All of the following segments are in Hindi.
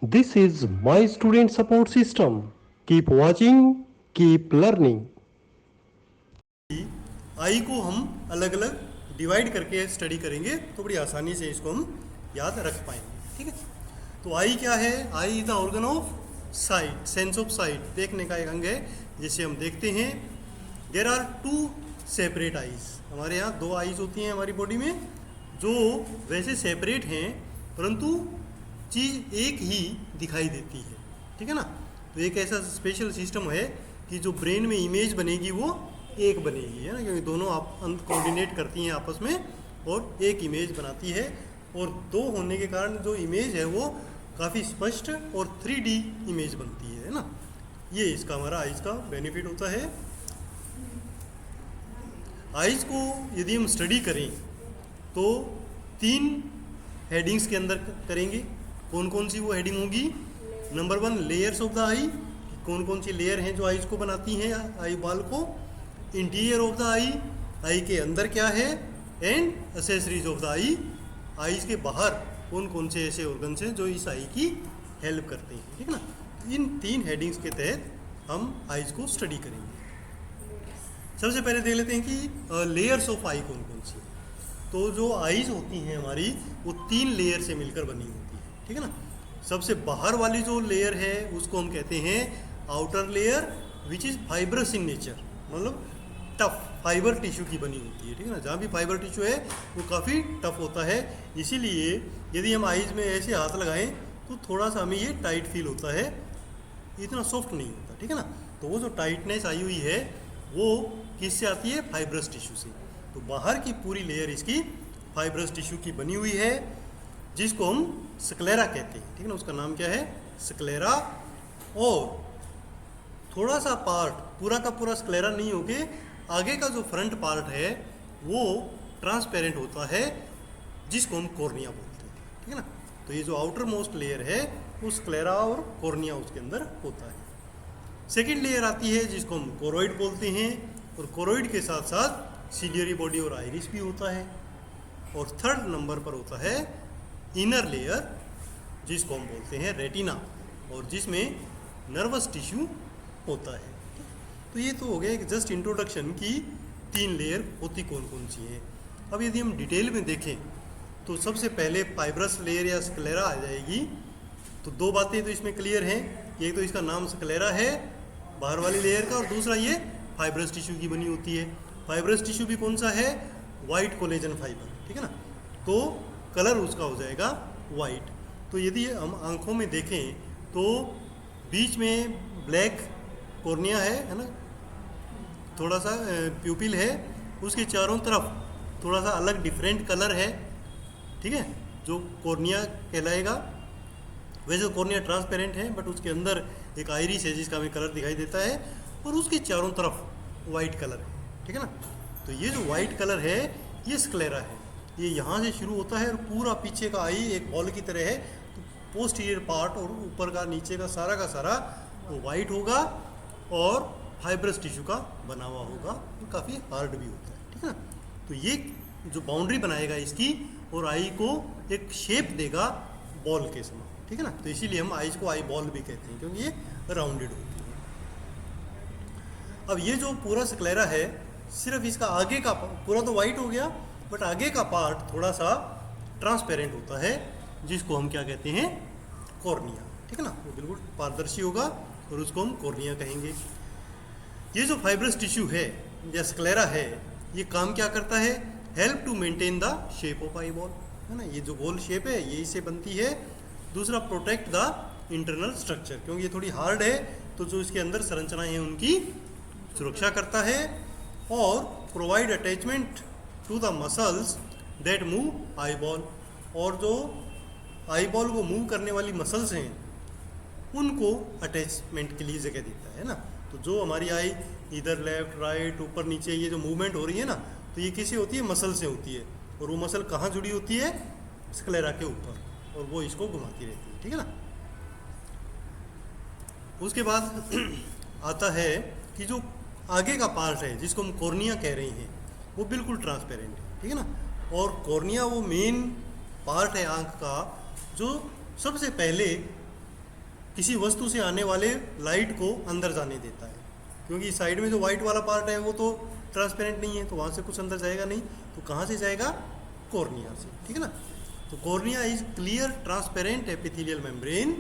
This is my student support system. Keep watching, keep learning. आई को हम अलग अलग डिवाइड करके स्टडी करेंगे तो बड़ी आसानी से इसको हम याद रख पाएंगे। ठीक है, तो आई क्या है? Eye is the organ of sight, sense of sight, देखने का एक अंग है। जिसे हम देखते हैं there are two separate eyes. हमारे यहाँ दो आईज होती हैं हमारी बॉडी में, जो वैसे सेपरेट हैं परंतु चीज़ एक ही दिखाई देती है। ठीक है ना, तो एक ऐसा स्पेशल सिस्टम है कि जो ब्रेन में इमेज बनेगी वो एक बनेगी, है ना, क्योंकि दोनों आप कोऑर्डिनेट करती हैं आपस में और एक इमेज बनाती है। और दो होने के कारण जो इमेज है वो काफ़ी स्पष्ट और 3D इमेज बनती है ना। ये इसका हमारा आइज का बेनिफिट होता है। आइज को यदि हम स्टडी करें तो 3 हेडिंग्स के अंदर करेंगे। कौन कौन सी वो हेडिंग होगी? नंबर 1, लेयर्स ऑफ द आई, कौन कौन सी लेयर हैं जो आइज को बनाती हैं, आई बाल को। इंटीरियर ऑफ द आई, आई के अंदर क्या है। And accessories of the I, eyes के बाहर कौन कौन से ऐसे ऑर्गन्स हैं जो इस आई की हेल्प करते हैं। ठीक है ना, इन 3 हेडिंग्स के तहत हम आईज को स्टडी करेंगे। सबसे पहले देख लेते हैं कि लेयर्स ऑफ आई कौन कौन सी है। तो जो आईज होती हैं हमारी वो 3 लेयर से मिलकर बनी होती है। ठीक है ना, सबसे बाहर वाली जो लेयर है उसको हम कहते हैं outer layer, which is fibrous in nature, मतलब टफ फाइबर टिश्यू की बनी होती है। ठीक है ना, जहाँ भी फाइबर टिश्यू है वो काफ़ी टफ होता है। इसीलिए यदि हम आईज में ऐसे हाथ लगाएं तो थोड़ा सा हमें ये टाइट फील होता है, इतना सॉफ्ट नहीं होता। ठीक है ना, तो वो जो टाइटनेस आई हुई है वो किससे आती है? फाइब्रस टिश्यू से। तो बाहर की पूरी लेयर इसकी फाइब्रस टिश्यू की बनी हुई है, जिसको हम स्क्लेरा कहते हैं। ठीक है ना, उसका नाम क्या है? स्क्लेरा। और थोड़ा सा पार्ट, पूरा का पूरा स्क्लेरा नहीं होके आगे का जो फ्रंट पार्ट है वो ट्रांसपेरेंट होता है, जिसको हम कॉर्निया बोलते हैं। ठीक है ना, तो ये जो आउटर मोस्ट लेयर है वो स्क्लेरा और कॉर्निया उसके अंदर होता है। सेकेंड लेयर आती है जिसको हम कोरोइड बोलते हैं, और कोरोइड के साथ साथ सिलियरी बॉडी और आइरिस भी होता है। और थर्ड नंबर पर होता है इनर लेयर, जिसको हम बोलते हैं रेटिना, और जिसमें नर्वस टिश्यू होता है। तो ये तो हो गया एक जस्ट इंट्रोडक्शन की 3 लेयर होती कौन कौन सी हैं। अब यदि हम डिटेल में देखें तो सबसे पहले फाइब्रस लेयर या स्क्लेरा आ जाएगी। तो 2 बातें तो इसमें क्लियर हैं, एक तो इसका नाम स्क्लेरा है बाहर वाली लेयर का, और दूसरा ये फाइब्रस टिश्यू की बनी होती है। फाइब्रस टिश्यू भी कौन सा है? White collagen fibre. ठीक है ना, तो कलर उसका हो जाएगा वाइट। तो यदि हम आंखों में देखें तो बीच में ब्लैक कॉर्निया है ना, थोड़ा सा प्यूपिल है, उसके चारों तरफ थोड़ा सा अलग डिफरेंट कलर है। ठीक है, जो कॉर्निया कहलाएगा। वैसे कॉर्निया ट्रांसपेरेंट है, बट उसके अंदर एक आइरिस है जिसका हमें कलर दिखाई देता है, और उसके चारों तरफ वाइट कलर है। ठीक है ना, तो ये जो वाइट कलर है ये स्क्लेरा है। ये यहाँ से शुरू होता है और पूरा पीछे का आई एक बॉल की तरह है। तो पोस्टीरियर पार्ट और ऊपर का नीचे का सारा वो वाइट होगा और फाइब्रस टिश्यू का बना हुआ होगा, तो काफ़ी हार्ड भी होता है। ठीक है ना, तो ये जो बाउंड्री बनाएगा इसकी और आई को एक शेप देगा बॉल के समान। ठीक है ना, तो इसीलिए हम आईज को आई बॉल भी कहते हैं, क्योंकि ये राउंडेड होती है। अब ये जो पूरा स्क्लेरा है, सिर्फ इसका आगे का पूरा तो वाइट हो गया, बट आगे का पार्ट थोड़ा सा ट्रांसपेरेंट होता है, जिसको हम क्या कहते हैं? कॉर्निया। ठीक है ना, वो बिल्कुल पारदर्शी होगा और उसको हम कॉर्निया कहेंगे। ये जो फाइब्रस टिश्यू है या स्क्लेरा है, ये काम क्या करता है? Help to maintain the shape of eye ball, है ना। ये जो गोल शेप है ये इससे बनती है। दूसरा, प्रोटेक्ट द इंटरनल स्ट्रक्चर, क्योंकि ये थोड़ी हार्ड है तो जो इसके अंदर संरचनाएं हैं उनकी सुरक्षा करता है। और provide attachment to the muscles that move eye ball, और जो आई बॉल को मूव करने वाली मसल्स हैं उनको अटैचमेंट के लिए जगह देता है ना। तो जो हमारी आई इधर लेफ्ट राइट ऊपर नीचे ये जो मूवमेंट हो रही है ना, तो ये किससे होती है? मसल से होती है। और वो मसल कहाँ जुड़ी होती है? स्क्लेरा के ऊपर, और वो इसको घुमाती रहती है। ठीक है ना, उसके बाद आता है कि जो आगे का पार्ट है जिसको हम कॉर्निया कह रहे हैं वो बिल्कुल ट्रांसपेरेंट है। ठीक है ना, और कॉर्निया वो मेन पार्ट है आँख का जो सबसे पहले किसी वस्तु से आने वाले लाइट को अंदर जाने देता है, क्योंकि साइड में जो वाइट वाला पार्ट है वो तो ट्रांसपेरेंट नहीं है, तो वहाँ से कुछ अंदर जाएगा नहीं, तो कहाँ से जाएगा? कॉर्निया से, ठीक है ना। तो cornea is clear transparent epithelial membrane,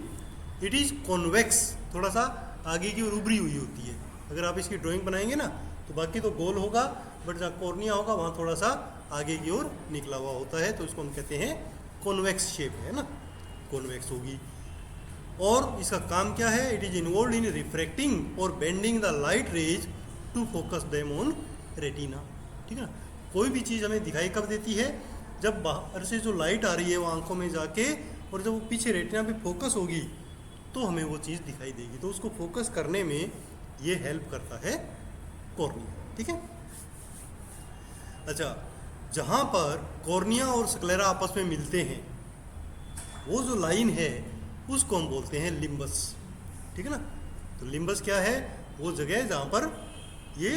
it is convex, थोड़ा सा आगे की ओर उभरी हुई होती है। अगर आप इसकी ड्राइंग बनाएंगे ना तो बाकी तो गोल होगा, बट जहाँ कॉर्निया होगा वहाँ थोड़ा सा आगे की ओर निकला हुआ होता है, तो इसको हम कहते हैं कॉन्वेक्स शेप है ना, कॉन्वेक्स होगी। और इसका काम क्या है? It is involve in refracting और bending the light rays to focus them on retina, ठीक है ना। कोई भी चीज़ हमें दिखाई कब देती है? जब बाहर से जो लाइट आ रही है वो आंखों में जाके, और जब वो पीछे रेटिना पे फोकस होगी तो हमें वो चीज़ दिखाई देगी। तो उसको फोकस करने में ये हेल्प करता है कॉर्निया, ठीक है। अच्छा, जहाँ पर कॉर्निया और स्क्लेरा आपस में मिलते हैं वो जो लाइन है उसको हम बोलते हैं लिम्बस, ठीक है ना। तो लिम्बस क्या है? वो जगह जहाँ पर ये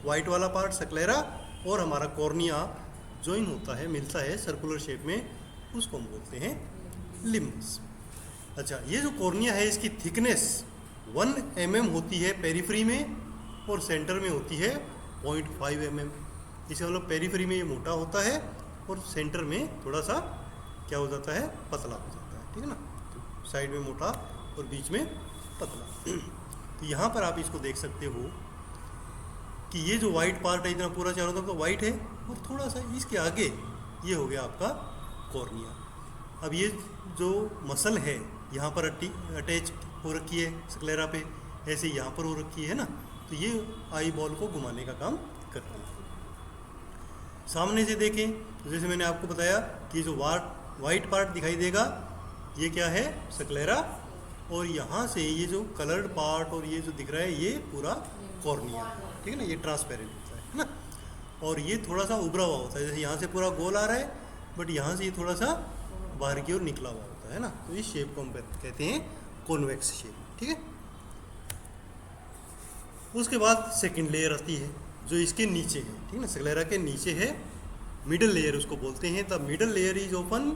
वाइट वाला पार्ट स्क्लेरा और हमारा कॉर्निया ज्वाइन होता है, मिलता है सर्कुलर शेप में, उसको हम बोलते हैं लिम्बस। अच्छा, ये जो कॉर्निया है इसकी थिकनेस 1 mm होती है पेरिफेरी में, और सेंटर में होती है 0.5 mm। इसे मतलब पेरिफेरी में ये मोटा होता है और सेंटर में थोड़ा सा क्या हो जाता है? पतला हो जाता है, ठीक है ना। तो साइड में मोटा और बीच में पतला। तो यहाँ पर आप इसको देख सकते हो कि ये जो वाइट पार्ट है इतना पूरा चारों तरफ तो वाइट है, और थोड़ा सा इसके आगे ये हो गया आपका कॉर्निया। अब ये जो मसल है यहाँ पर अटैच हो रखी है स्क्लेरा पे, ऐसे यहाँ पर हो रखी है ना, तो ये आई बॉल को घुमाने का काम करती है। सामने से देखें तो जैसे मैंने आपको बताया कि जो वाइट पार्ट दिखाई देगा ये क्या है? स्क्लेरा, और यहाँ से ये जो कलर्ड पार्ट और ये जो दिख रहा है ये पूरा कॉर्निया, ठीक है ना। ये ट्रांसपेरेंट होता है ना, और ये थोड़ा सा उभरा हुआ होता है, जैसे यहाँ से पूरा गोल आ रहा है बट यहाँ से ये थोड़ा सा बाहर की ओर निकला हुआ होता है ना। तो इस शेप को हम कहते हैं कॉन्वेक्स शेप, ठीक है। उसके बाद सेकंड लेयर आती है जो इसके नीचे है, ठीक है ना, स्क्लेरा के नीचे है, मिडल लेयर उसको बोलते हैं। The middle layer is open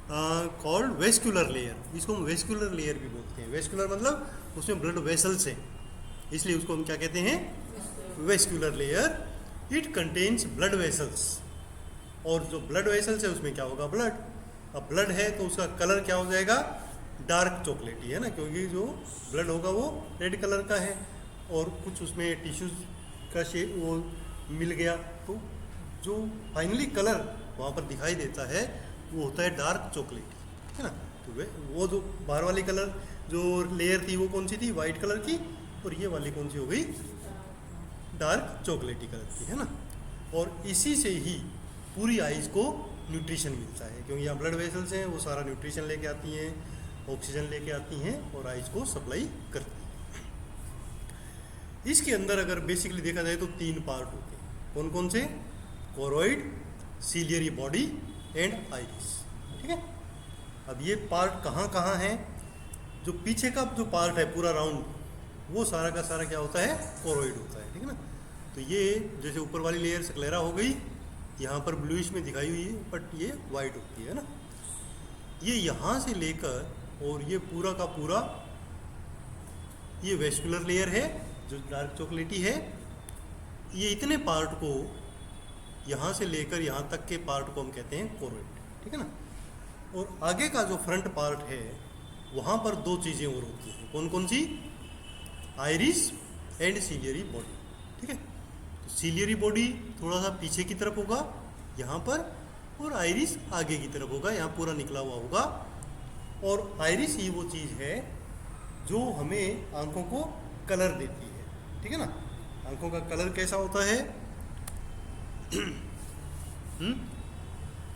called vascular layer, इसको हम वेस्कुलर लेयर भी बोलते हैं। वेस्कुलर मतलब उसमें ब्लड वेसल्स हैं, इसलिए उसको हम क्या कहते हैं? Vascular layer. It contains blood vessels, और जो ब्लड वेसल्स है उसमें क्या होगा? ब्लड। अब ब्लड है तो उसका कलर क्या हो जाएगा? डार्क चॉकलेटी है ना, क्योंकि जो ब्लड होगा वो रेड कलर का है, और कुछ उसमें टिश्यूज का शेप वो मिल गया, तो जो फाइनली कलर वहाँ पर दिखाई देता है वो होता है डार्क चॉकलेटी, है ना। तो वो जो बाहर वाली कलर जो लेयर थी वो कौन सी थी? वाइट कलर की, और ये वाली कौन सी हो गई? डार्क चॉकलेटी कलर की, है ना। और इसी से ही पूरी आइज़ को न्यूट्रिशन मिलता है, क्योंकि यहाँ ब्लड वेसल्स हैं, वो सारा न्यूट्रिशन लेके आती हैं, ऑक्सीजन लेके आती हैं और आइज़ को सप्लाई करती हैं। इसके अंदर अगर बेसिकली देखा जाए तो 3 पार्ट होते हैं। कौन कौन से? Choroid, ciliary body and iris, ठीक है। अब ये पार्ट कहाँ कहाँ हैं? जो पीछे का जो पार्ट है पूरा राउंड, वो सारा का सारा क्या होता है? कोरोइड होता है, ठीक है ना। तो ये जैसे ऊपर वाली लेयर स्क्लेरा हो गई, यहाँ पर ब्लूइश में दिखाई हुई है, बट ये वाइट होती है ना। ये यहाँ से लेकर और ये पूरा का पूरा ये वेस्कुलर लेयर है जो डार्क चॉकलेटी है। ये इतने पार्ट को यहाँ से लेकर यहाँ तक के पार्ट को हम कहते हैं कोरोइड, ठीक है ना। और आगे का जो फ्रंट पार्ट है वहाँ पर 2 चीज़ें और होती हैं। कौन कौन सी? आइरिस एंड सीलियरी बॉडी, ठीक है। तो सीलियरी बॉडी थोड़ा सा पीछे की तरफ होगा यहाँ पर, और आइरिस आगे की तरफ होगा, यहाँ पूरा निकला हुआ होगा। और आइरिस ही वो चीज़ है जो हमें आंखों को कलर देती है, ठीक है ना। आंखों का कलर कैसा होता है?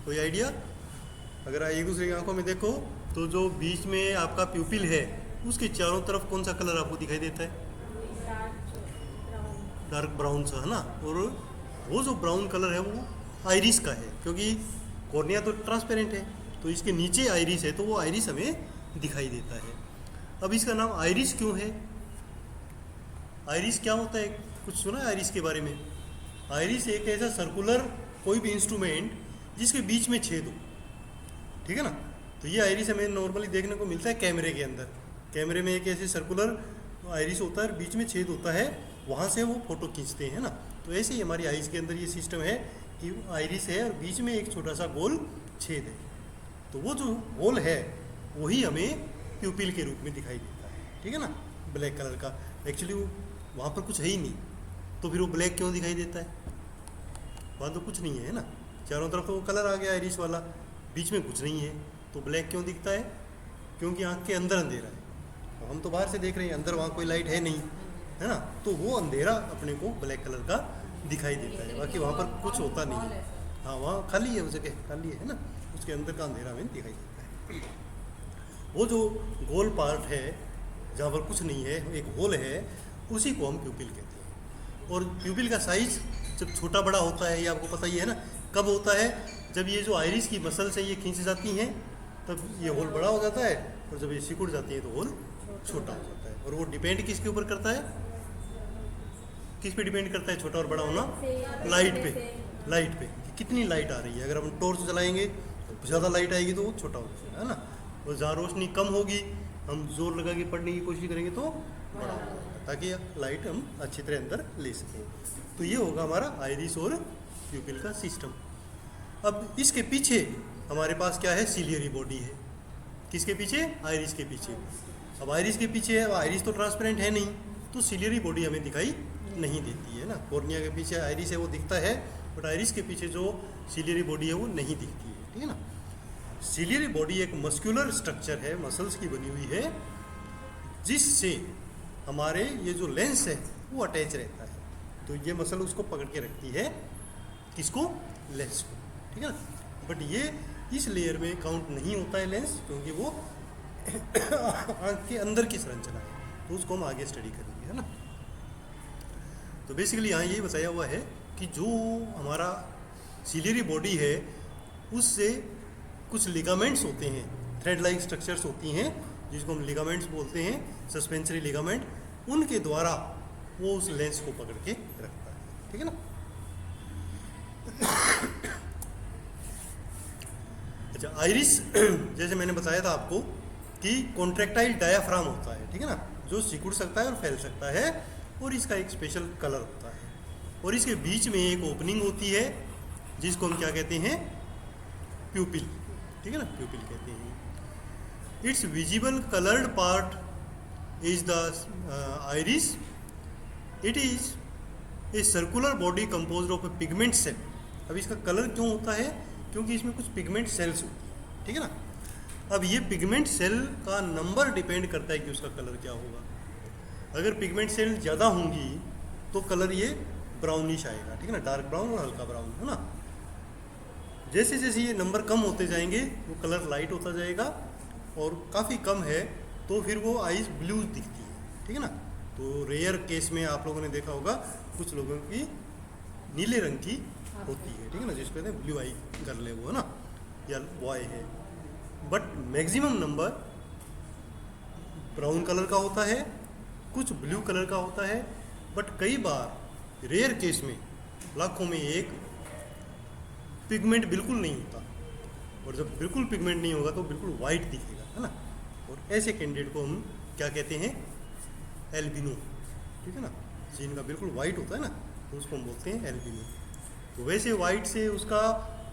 कोई आइडिया? अगर आप एक दूसरे की आंखों में देखो तो जो बीच में आपका प्यूपिल है उसके चारों तरफ कौन सा कलर आपको दिखाई देता है? डार्क ब्राउन सा, है ना। और वो जो ब्राउन कलर है वो आइरिस का है, क्योंकि कॉर्निया तो ट्रांसपेरेंट है, तो इसके नीचे आइरिस है, तो वो आइरिस हमें दिखाई देता है। अब इसका नाम आइरिस क्यों है? आइरिस क्या होता है? कुछ सुना है आइरिस के बारे में? आइरिस एक ऐसा सर्कुलर कोई भी इंस्ट्रूमेंट जिसके बीच में छेद हो, ठीक है ना। तो ये आइरिस हमें नॉर्मली देखने को मिलता है कैमरे के अंदर, कैमरे में एक ऐसे सर्कुलर आइरिस होता है, बीच में छेद होता है, वहाँ से वो फोटो खींचते हैं ना। तो ऐसे ही हमारी आइज़ के अंदर ये सिस्टम है कि आइरिस है और बीच में एक छोटा सा गोल छेद है। तो वो जो होल है वही हमें प्यूपिल के रूप में दिखाई देता है, ठीक है ना, ब्लैक कलर का। एक्चुअली वहाँ पर कुछ है ही नहीं, तो फिर वो ब्लैक क्यों दिखाई देता है? वहाँ तो कुछ नहीं है ना, चारों तरफ तो वो कलर आ गया आइरिस वाला, बीच में कुछ नहीं है, तो ब्लैक क्यों दिखता है? क्योंकि आँख के अंदर अंधेरा है, हम तो बाहर से देख रहे हैं, अंदर वहाँ कोई लाइट है नहीं, है ना, तो वो अंधेरा अपने को ब्लैक कलर का दिखाई देता है। बाकी वहाँ पर कुछ होता नहीं है, हाँ वहाँ खाली है, वो जगह खाली है ना, उसके अंदर का अंधेरा हमें दिखाई देता है। वो जो गोल पार्ट है जहाँ पर कुछ नहीं है, एक होल है, उसी को हम प्यूपिल कहते हैं। और प्यूपिल का साइज जब छोटा बड़ा होता है, ये आपको पता ही है ना, कब होता है? जब ये जो आइरिस की मसल से ये खींच जाती हैं तब ये होल बड़ा हो जाता है, और जब ये सिकुड़ जाती है तो होल छोटा हो जाता है। और वो डिपेंड किसके ऊपर करता है? किस पे डिपेंड करता है छोटा और बड़ा होना? लाइट पे, लाइट पे कि कितनी लाइट आ रही है। अगर हम टॉर्च जलाएंगे तो ज़्यादा लाइट आएगी तो वो छोटा हो जाएगा, है ना। और जहाँ रोशनी कम होगी, हम जोर लगा के पढ़ने की कोशिश करेंगे तो बड़ा हो जाएगा, ताकि लाइट हम अच्छी तरह अंदर ले सकें। तो ये होगा हमारा आइरिस और प्यूपिल का सिस्टम। अब इसके पीछे हमारे पास क्या है? सिलियरी बॉडी है। किसके पीछे? आइरिस के पीछे। अब आइरिस के पीछे है, अब आइरिस तो ट्रांसपेरेंट है नहीं, तो सिलियरी बॉडी हमें दिखाई नहीं देती है ना। कॉर्निया के पीछे आइरिस है, वो दिखता है, बट आइरिस के पीछे जो सिलियरी बॉडी है वो नहीं दिखती है, ठीक है ना। सिलियरी बॉडी एक मस्कुलर स्ट्रक्चर है, मसल्स की बनी हुई है, जिससे हमारे ये जो लेंस है वो अटैच रहता है। तो ये मसल उसको पकड़ के रखती है, किसको? लेंस को, ठीक है ना। बट ये इस लेयर में काउंट नहीं होता है लेंस, क्योंकि वो आँख के अंदर की संरचना है, तो उसको हम आगे स्टडी करेंगे, है ना। तो बेसिकली यहाँ यही बताया हुआ है कि जो हमारा सिलियरी बॉडी है उससे कुछ लिगामेंट्स होते हैं, थ्रेड लाइक स्ट्रक्चर्स होती हैं, जिसको हम लिगामेंट्स बोलते हैं, सस्पेंसरी लिगामेंट, उनके द्वारा वो उस लेंस को पकड़ के रखता है, ठीक है ना। अच्छा, आइरिस जैसे मैंने बताया था आपको कि कॉन्ट्रैक्टाइल डायाफ्राम होता है, ठीक है ना, जो सिकुड़ सकता है और फैल सकता है, और इसका एक स्पेशल कलर होता है, और इसके बीच में एक ओपनिंग होती है जिसको हम क्या कहते हैं? प्यूपिल, ठीक है ना, प्यूपिल कहते हैं। It's visible coloured part is the iris. It is a circular body composed of a pigment cell. अब इसका कलर क्यों होता है? क्योंकि इसमें कुछ पिगमेंट सेल्स होती हैं, ठीक है ना। अब ये पिगमेंट सेल का नंबर डिपेंड करता है कि उसका कलर क्या होगा। अगर पिगमेंट सेल ज़्यादा होंगी तो कलर ये ब्राउनिश आएगा, ठीक है ना, डार्क ब्राउन और हल्का ब्राउन, है ना। जैसे जैसे ये नंबर कम होते जाएंगे वो कलर लाइट होता जाएगा, और काफ़ी कम है तो फिर वो आइज ब्लू दिखती है, ठीक है ना। तो रेयर केस में आप लोगों ने देखा होगा कुछ लोगों की नीले रंग की होती है, ठीक है ना, जिसको कहते हैं ब्लू आई गर्ल है वो, है ना, या बॉय है। But maximum number brown colour का होता है, कुछ ब्लू कलर का होता है, बट कई बार रेयर केस में, लाखों में एक, पिगमेंट बिल्कुल नहीं होता, और जब बिल्कुल पिगमेंट नहीं होगा तो बिल्कुल वाइट दिखेगा, है ना। और ऐसे कैंडिडेट को हम क्या कहते हैं? एल्बिनो, ठीक है ना, जिनका बिल्कुल वाइट होता है ना, तो उसको हम बोलते हैं एल्बिनो। तो वैसे वाइट से उसका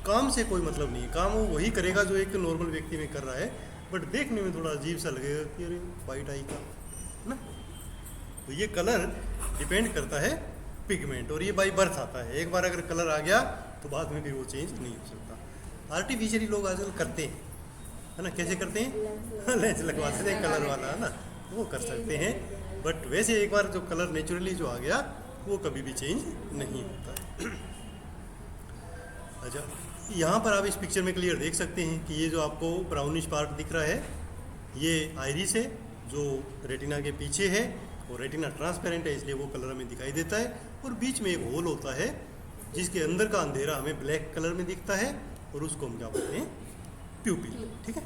काम से कोई मतलब नहीं है, काम वो वही करेगा जो एक नॉर्मल व्यक्ति में कर रहा है, बट देखने में थोड़ा अजीब सा लगेगा कि अरे वाइट आई का, है ना। तो ये कलर डिपेंड करता है पिगमेंट, और ये बाई बर्थ आता है। एक बार अगर कलर आ गया तो बाद में फिर वो चेंज नहीं हो सकता। आर्टिफिशियली लोग आजकल करते हैं, है ना, कैसे करते हैं? लेंस लगवाते हैं कलर वाला, है ना, वो कर सकते हैं, बट वैसे एक बार जो कलर नेचुरली जो आ गया वो कभी भी चेंज नहीं होता है। अच्छा, यहाँ पर आप इस पिक्चर में क्लियर देख सकते हैं कि ये जो आपको ब्राउनिश पार्ट दिख रहा है ये आइरिस है, जो रेटिना के पीछे है, और रेटिना ट्रांसपेरेंट है इसलिए वो कलर हमें दिखाई देता है, और बीच में एक होल होता है जिसके अंदर का अंधेरा हमें ब्लैक कलर में दिखता है, और उसको हम क्या बोलते हैं? प्यूपिल, ठीक है।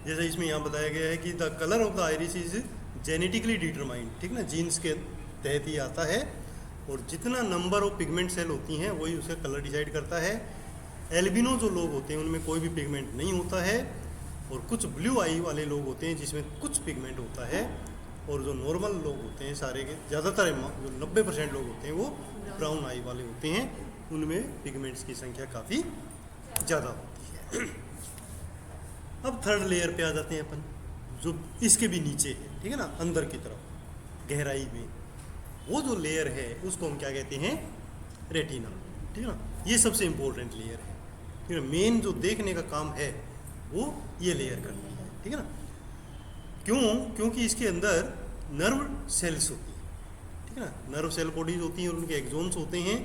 जैसा इसमें यहाँ बताया गया है कि the colour of the iris is genetically determined, ठीक ना, जीन्स के तहत ही आता है, और जितना नंबर ऑफ पिगमेंट सेल होती हैं वही उसका कलर डिसाइड करता है। एल्बिनो जो लोग होते हैं उनमें कोई भी पिगमेंट नहीं होता है, और कुछ ब्लू आई वाले लोग होते हैं जिसमें कुछ पिगमेंट होता है, और जो नॉर्मल लोग होते हैं सारे के ज़्यादातर जो 90% लोग होते हैं वो ब्राउन आई वाले होते हैं, उनमें पिगमेंट्स की संख्या काफ़ी ज़्यादा होती है। अब थर्ड लेयर पे आ जाते हैं अपन, जो इसके भी नीचे है, ठीक है ना, अंदर की तरफ गहराई में वो जो लेयर है उसको हम क्या कहते हैं, रेटिना, ठीक है ना। ये सबसे इम्पोर्टेंट लेयर है, ठीक है। मेन जो देखने का काम है वो ये लेयर करती है, ठीक है ना। क्योंकि इसके अंदर नर्व सेल्स होती है, ठीक है ना, नर्व सेल बॉडीज होती हैं और उनके एक्सोन्स होते हैं,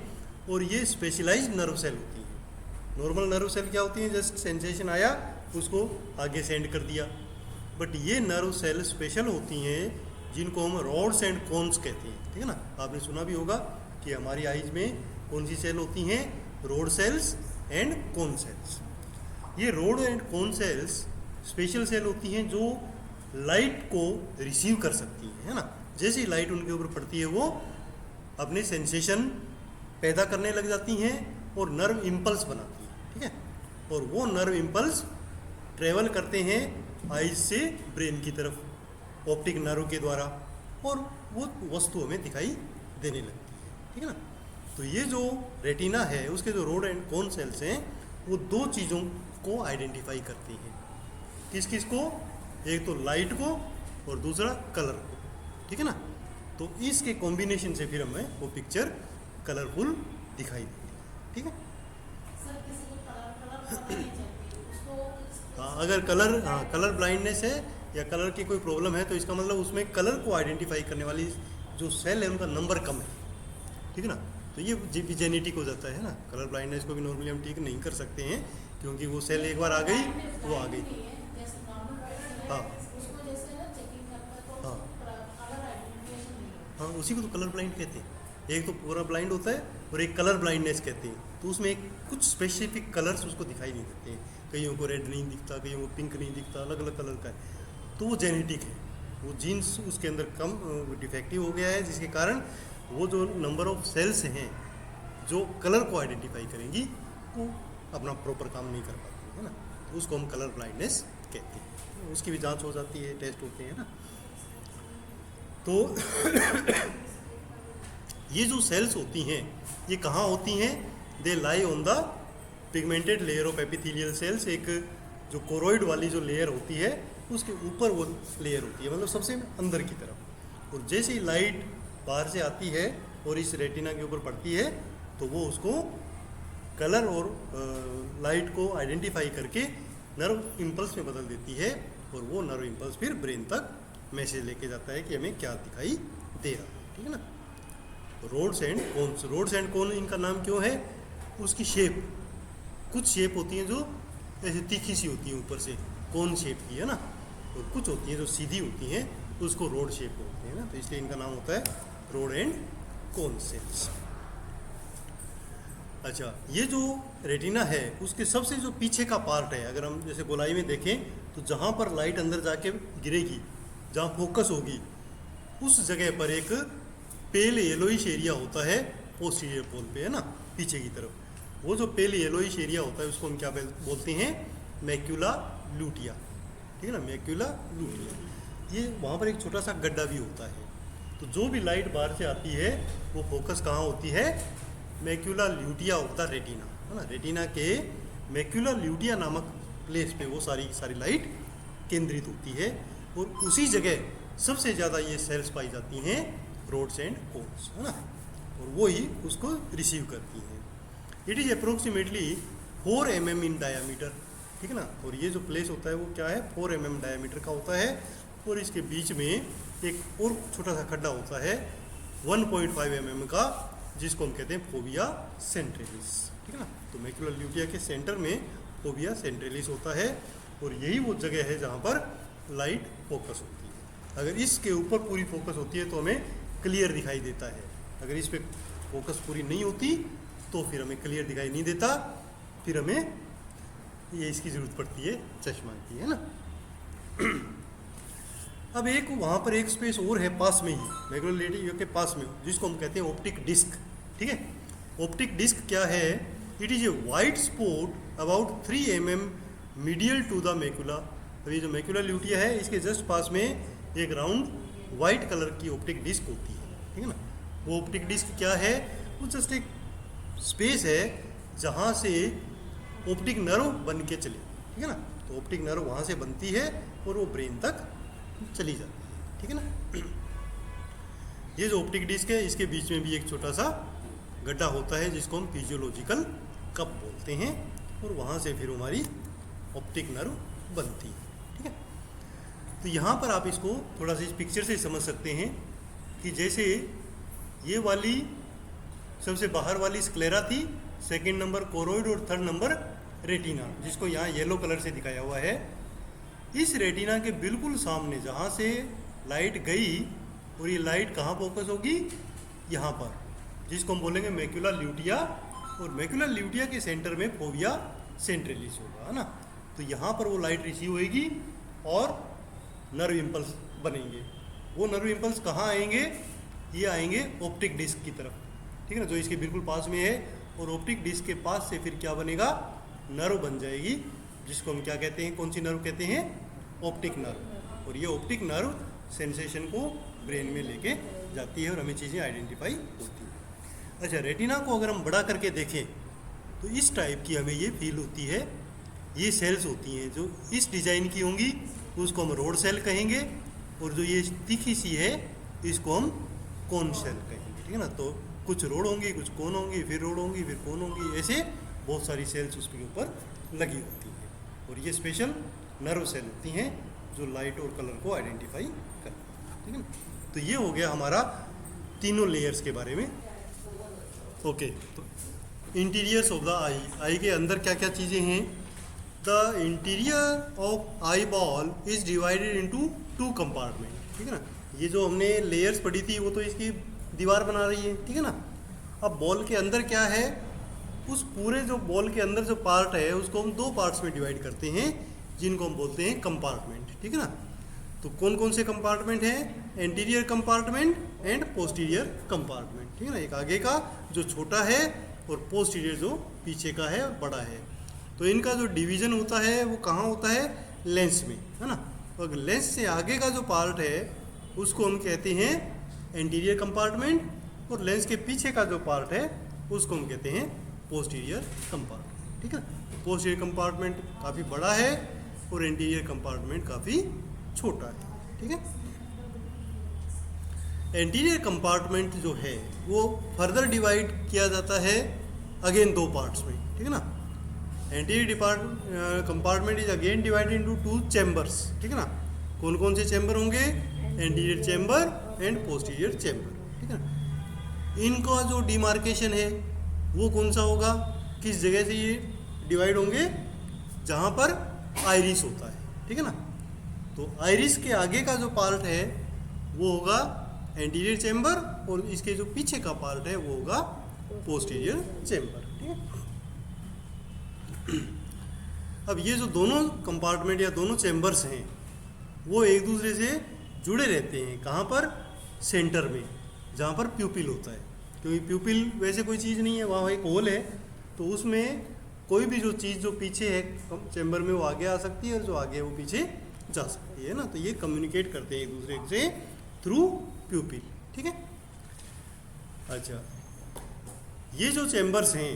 और ये स्पेशलाइज्ड नर्व सेल होती हैं। नॉर्मल नर्व सेल क्या होती है, जस्ट सेंसेशन आया उसको आगे सेंड कर दिया, बट ये नर्व सेल स्पेशल होती हैं जिनको हम रॉड्स एंड कोन्स कहते हैं, ठीक है ना। आपने सुना भी होगा कि हमारी आइज में कौन सी सेल होती हैं, rod cells and cone cells. ये rod and cone cells special cell होती हैं जो लाइट को रिसीव कर सकती हैं, है ना। जैसे ही लाइट उनके ऊपर पड़ती है वो अपने सेंसेशन पैदा करने लग जाती हैं और नर्व इम्पल्स बनाती हैं, ठीक है। और वो नर्व इम्पल्स ट्रेवल करते हैं आइज से ब्रेन की तरफ ऑप्टिक नर्व के द्वारा, और वो वस्तु हमें दिखाई देने लगती है, ठीक है ना। तो ये जो रेटिना है उसके जो रोड एंड कोन सेल्स हैं वो दो चीज़ों को आइडेंटिफाई करती हैं, किस किस को, एक तो लाइट को और दूसरा कलर को, ठीक है ना। तो इसके कॉम्बिनेशन से फिर हमें वो पिक्चर कलरफुल दिखाई देती है, ठीक है। सर किसी को कलर नहीं चाहिए उसको हाँ, अगर कलर ब्लाइंडनेस है या कलर की कोई प्रॉब्लम है तो इसका मतलब उसमें कलर को आइडेंटिफाई करने वाली जो सेल है उनका नंबर कम है, ठीक है ना। तो ये भी जेनेटिक हो जाता है ना। कलर ब्लाइंडनेस को भी नॉर्मली हम ठीक नहीं कर सकते हैं क्योंकि वो सेल एक बार आ गई वो आ गई। हाँ हाँ हाँ, उसी को तो कलर ब्लाइंड कहते हैं। एक तो पूरा ब्लाइंड होता है और एक कलर ब्लाइंडनेस कहते हैं। तो उसमें एक कुछ स्पेसिफिक कलर्स उसको दिखाई नहीं देते हैं, कईयों को रेड नहीं दिखता, कईयों को पिंक नहीं दिखता, अलग अलग कलर का है। तो वो जेनेटिक है, वो जीन्स उसके अंदर कम डिफेक्टिव हो गया है, जिसके कारण वो जो नंबर ऑफ सेल्स हैं जो कलर को आइडेंटिफाई करेंगी वो अपना प्रॉपर काम नहीं कर पाती है ना। तो उसको हम कलर ब्लाइंडनेस कहते हैं। उसकी भी जांच हो जाती है, टेस्ट होते हैं ना। तो ये जो सेल्स होती हैं ये कहाँ होती हैं, they lie on the pigmented layer of epithelial cells. एक जो कोरोइड वाली जो लेयर होती है उसके ऊपर वो लेयर होती है, मतलब सबसे अंदर की तरफ। और जैसे ही लाइट बाहर से आती है और इस रेटिना के ऊपर पड़ती है तो वो उसको कलर और लाइट को आइडेंटिफाई करके नर्व इम्पल्स में बदल देती है, और वो नर्व इम्पल्स फिर ब्रेन तक मैसेज लेके जाता है कि हमें क्या दिखाई दे रहा है, ठीक है ना। Rods and cones, rods and cone इनका नाम क्यों है, उसकी शेप, कुछ शेप होती हैं जो ऐसे तीखी सी होती हैं ऊपर से, कोन शेप की है ना, और कुछ होती हैं जो सीधी होती हैं उसको रोड शेप होते हैं ना। तो इसलिए इनका नाम होता है रोड एंड कोन सेल्स। अच्छा, ये जो रेटिना है उसके सबसे जो पीछे का पार्ट है, अगर हम जैसे गोलाई में देखें तो जहाँ पर लाइट अंदर जाके गिरेगी, जहाँ फोकस होगी, उस जगह पर एक पेल येलोइश एरिया होता है पोस्टीरियर पोल पे, है ना, पीछे की तरफ। वो जो पेल येलोइश एरिया होता है उसको हम क्या बोलते हैं, मैक्यूला लूटिया, ठीक है ना, मैक्यूला लूटिया। ये वहाँ पर एक छोटा सा गड्ढा भी होता है। तो जो भी लाइट बाहर से आती है वो फोकस कहाँ होती है, macula lutea of the retina, है ना। रेटिना के मैक्यूला ल्यूटिया नामक प्लेस पे वो सारी लाइट केंद्रित होती है, और उसी जगह सबसे ज़्यादा ये सेल्स पाई जाती हैं रोड्स एंड कोन्स, है ना, और वो ही उसको रिसीव करती हैं। It is approximately 4 mm in diameter, ठीक है ना। और ये जो प्लेस होता है वो क्या है, 4 mm डायामीटर का होता है, और इसके बीच में एक और छोटा सा खड्डा होता है 1.5 mm का, जिसको हम कहते हैं फोविया सेंट्रलिस, ठीक है ना। तो मैक्यूला ल्यूटिया के सेंटर में फोविया सेंट्रलिस होता है, और यही वो जगह है जहाँ पर लाइट फोकस होती है। अगर इसके ऊपर पूरी फोकस होती है तो हमें क्लियर दिखाई देता है, अगर इस पर फोकस पूरी नहीं होती तो फिर हमें क्लियर दिखाई नहीं देता, फिर हमें ये इसकी ज़रूरत पड़ती है चश्मा की, है ना। अब एक वहाँ पर एक स्पेस और है पास में ही, मैक्यूला ल्यूटिया के पास में, जिसको हम कहते हैं ऑप्टिक डिस्क, ठीक है। ऑप्टिक डिस्क क्या है, it is a white spot about 3 mm medial to the macula तो ये जो मैक्यूला ल्यूटिया है इसके जस्ट पास में एक राउंड वाइट कलर की ऑप्टिक डिस्क होती है, ठीक है ना। वो ऑप्टिक डिस्क क्या है, वो जस्ट एक स्पेस है जहाँ से ऑप्टिक नर्व बन के चले, ठीक है ना। तो ऑप्टिक नर्व वहाँ से बनती है और वो ब्रेन तक चली जाती है, ठीक है ना। ये जो ऑप्टिक डिस्क है इसके बीच में भी एक छोटा सा गड्ढा होता है जिसको हम फिजियोलॉजिकल कप बोलते हैं, और वहाँ से फिर हमारी ऑप्टिक नर्व बनती है, ठीक है। तो यहाँ पर आप इसको थोड़ा सा इस पिक्चर से समझ सकते हैं कि जैसे ये वाली सबसे बाहर वाली स्क्लेरा थी, सेकंड नंबर कोरोइड और थर्ड नंबर रेटिना, जिसको यहाँ येलो कलर से दिखाया हुआ है। इस रेटिना के बिल्कुल सामने जहाँ से लाइट गई, और ये लाइट कहाँ फोकस होगी, यहाँ पर, जिसको हम बोलेंगे मैक्यूला ल्यूटिया, और मैक्यूला ल्यूटिया के सेंटर में फोविया सेंट्रलिस होगा, है ना। तो यहाँ पर वो लाइट रिसीव होएगी और नर्व इम्पल्स बनेंगे। वो नर्व इम्पल्स कहाँ आएंगे, ये आएंगे ऑप्टिक डिस्क की तरफ, ठीक है ना, जो इसके बिल्कुल पास में है। और ऑप्टिक डिस्क के पास से फिर क्या बनेगा, नर्व बन जाएगी, जिसको हम क्या कहते हैं, कौन सी नर्व कहते हैं, ऑप्टिक नर्व। और ये ऑप्टिक नर्व सेंसेशन को ब्रेन में लेके जाती है और हमें चीज़ें आइडेंटिफाई होती है। अच्छा, रेटिना को अगर हम बड़ा करके देखें तो इस टाइप की हमें ये फील होती है। ये सेल्स होती हैं जो इस डिज़ाइन की होंगी, उसको हम रोड सेल कहेंगे, और जो ये तीखी सी है इसको हम कोन सेल कहेंगे, ठीक है ना। तो कुछ रोड होंगी, कुछ कोन होंगी, फिर रोड होंगी, फिर कोन होंगी, ऐसे बहुत सारी सेल्स उसके ऊपर लगी होती हैं। और ये स्पेशल नर्व सेल होती हैं जो लाइट और कलर को आइडेंटिफाई करती हैं, ठीक है ना। तो ये हो गया हमारा तीनों लेयर्स के बारे में। ओके, तो इंटीरियर्स ऑफ द आई, आई के अंदर क्या क्या चीज़ें हैं। The interior of eye ball is divided into 2 compartment, ठीक है ना। ये जो हमने लेयर्स पढ़ी थी वो तो इसकी दीवार बना रही है, ठीक है ना। अब बॉल के अंदर क्या है, उस पूरे जो बॉल के अंदर जो पार्ट है उसको हम 2 पार्ट्स में डिवाइड करते हैं, जिनको हम बोलते हैं कंपार्टमेंट, ठीक है ना। तो कौन कौन से कंपार्टमेंट हैं, anterior compartment and posterior compartment, ठीक है ना। एक आगे का जो छोटा है और पोस्टीरियर जो पीछे का है बड़ा है। तो इनका जो डिवीज़न होता है वो कहाँ होता है, लेंस में, है ना। तो लेंस से आगे का जो पार्ट है उसको हम कहते हैं एंटीरियर कंपार्टमेंट, और लेंस के पीछे का जो पार्ट है उसको हम कहते हैं पोस्टीरियर कंपार्टमेंट, ठीक है। पोस्टीरियर कंपार्टमेंट काफ़ी बड़ा है और एंटीरियर कंपार्टमेंट काफ़ी छोटा है, ठीक है। एंटीरियर कंपार्टमेंट जो है वो फर्दर डिवाइड किया जाता है अगेन 2 पार्ट्स में, ठीक है ना। Anterior compartment is again divided into 2 chambers, ठीक है ना। कौन कौन से चैम्बर होंगे, anterior chamber and posterior chamber, ठीक है ना। इनका जो डिमार्केशन है वो कौन सा होगा, किस जगह से ये डिवाइड होंगे, जहाँ पर आइरिस होता है, ठीक है ना। तो आइरिस के आगे का जो पार्ट है वो होगा एंटीरियर चैम्बर, और इसके जो पीछे का पार्ट है वो होगा पोस्टीरियर चैम्बर, ठीक है। अब ये जो दोनों कंपार्टमेंट या दोनों चैम्बर्स हैं वो एक दूसरे से जुड़े रहते हैं, कहाँ पर, सेंटर में, जहाँ पर प्यूपिल होता है। क्योंकि प्यूपिल वैसे कोई चीज़ नहीं है, वहाँ एक होल है, तो उसमें कोई भी जो चीज़ जो पीछे है चैम्बर में वो आगे आ सकती है, और जो आगे है वो पीछे जा सकती है ना। तो ये कम्युनिकेट करते हैं एक दूसरे से थ्रू प्यूपिल, ठीक है। अच्छा, ये जो चैम्बर्स हैं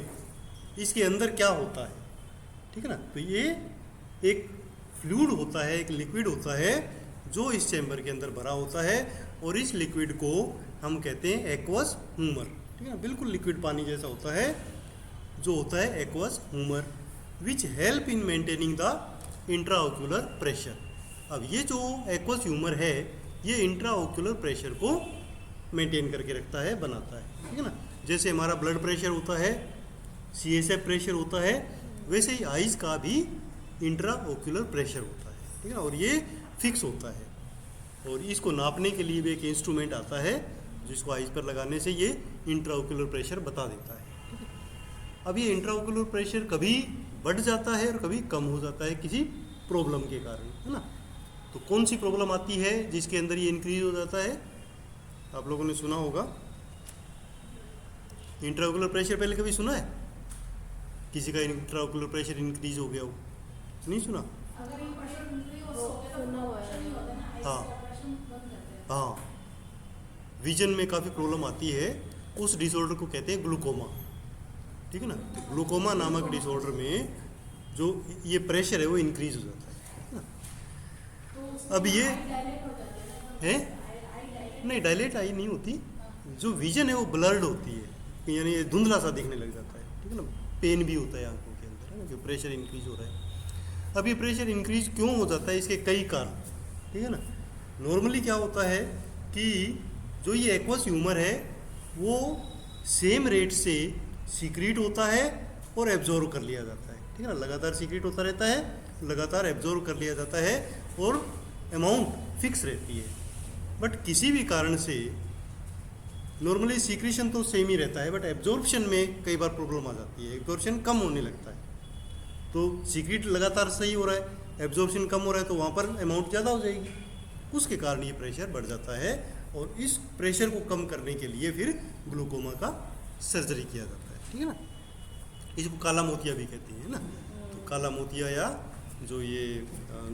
इसके अंदर क्या होता है, ठीक है ना। तो ये एक फ्लूइड होता है, एक लिक्विड होता है जो इस चैम्बर के अंदर भरा होता है, और इस लिक्विड को हम कहते हैं एक्वस ह्यूमर, ठीक है ना। बिल्कुल लिक्विड पानी जैसा होता है, जो होता है aqueous humour, which help in maintaining the intraocular pressure. अब ये जो एक्वस ह्यूमर है ये इंट्राओक्यूलर प्रेशर को मेंटेन करके रखता है, बनाता है, ठीक है ना। जैसे हमारा ब्लड प्रेशर होता है, CSF प्रेशर होता है, वैसे ही आइज़ का भी इंट्राओक्यूलर प्रेशर होता है, ठीक है ना। और ये फिक्स होता है, और इसको नापने के लिए भी एक इंस्ट्रूमेंट आता है जिसको आइज़ पर लगाने से ये इंट्राओक्यूलर प्रेशर बता देता है, ठीक है। अब ये इंट्राओक्यूलर प्रेशर कभी बढ़ जाता है और कभी कम हो जाता है किसी प्रॉब्लम के कारण, है ना। तो कौन सी प्रॉब्लम आती है जिसके अंदर ये इंक्रीज हो जाता है, आप लोगों ने सुना होगा इंट्राओक्यूलर प्रेशर, पहले कभी सुना है किसी का इंट्राओक्यूलर प्रेशर इंक्रीज हो गया हो, नहीं सुना, अगर ये प्रेशर इंक्रीज हो गया तो सुना हुआ है। ऑपरेशन नहीं होता ना, आईज हाँ। का ऑपरेशन बंद करते हैं। हाँ, विजन में काफ़ी प्रॉब्लम आती है, उस डिसऑर्डर को कहते हैं ग्लूकोमा, ठीक है ना। तो ग्लूकोमा नामक डिसऑर्डर में जो ये प्रेशर है वो इंक्रीज हो जाता है ना। तो उसमें अब ये आई डायलेट हो जाती है ना, है आई डायलेट। नहीं, डायलेट आई नहीं होती, जो विजन है वो ब्लर्ड होती है, यानी ये धुंधला सा दिखने लग जाता है, ठीक है ना। पेन भी होता है आंखों के अंदर, है ना, जो प्रेशर इंक्रीज हो रहा है। अब ये प्रेशर इंक्रीज क्यों हो जाता है, इसके कई कारण, ठीक है ना। नॉर्मली क्या होता है कि जो ये एक्वस ह्यूमर है वो सेम रेट से सीक्रेट होता है और एब्जॉर्व कर लिया जाता है, ठीक है ना। लगातार सीक्रेट होता रहता है, लगातार एब्जॉर्व कर लिया जाता है और अमाउंट फिक्स रहती है। बट किसी भी कारण से नॉर्मली सीक्रेशन तो सेम ही रहता है, बट एब्जॉर्प्शन में कई बार प्रॉब्लम आ जाती है, एब्जॉर्प्शन कम होने लगता है। तो सीक्रेट लगातार सही हो रहा है, एब्जॉर्प्शन कम हो रहा है, तो वहाँ पर अमाउंट ज़्यादा हो जाएगी, उसके कारण ये प्रेशर बढ़ जाता है। और इस प्रेशर को कम करने के लिए फिर ग्लूकोमा का सर्जरी किया जाता है, ठीक है ना। इसको काला मोतिया भी कहते हैं ना। तो काला मोतिया या जो ये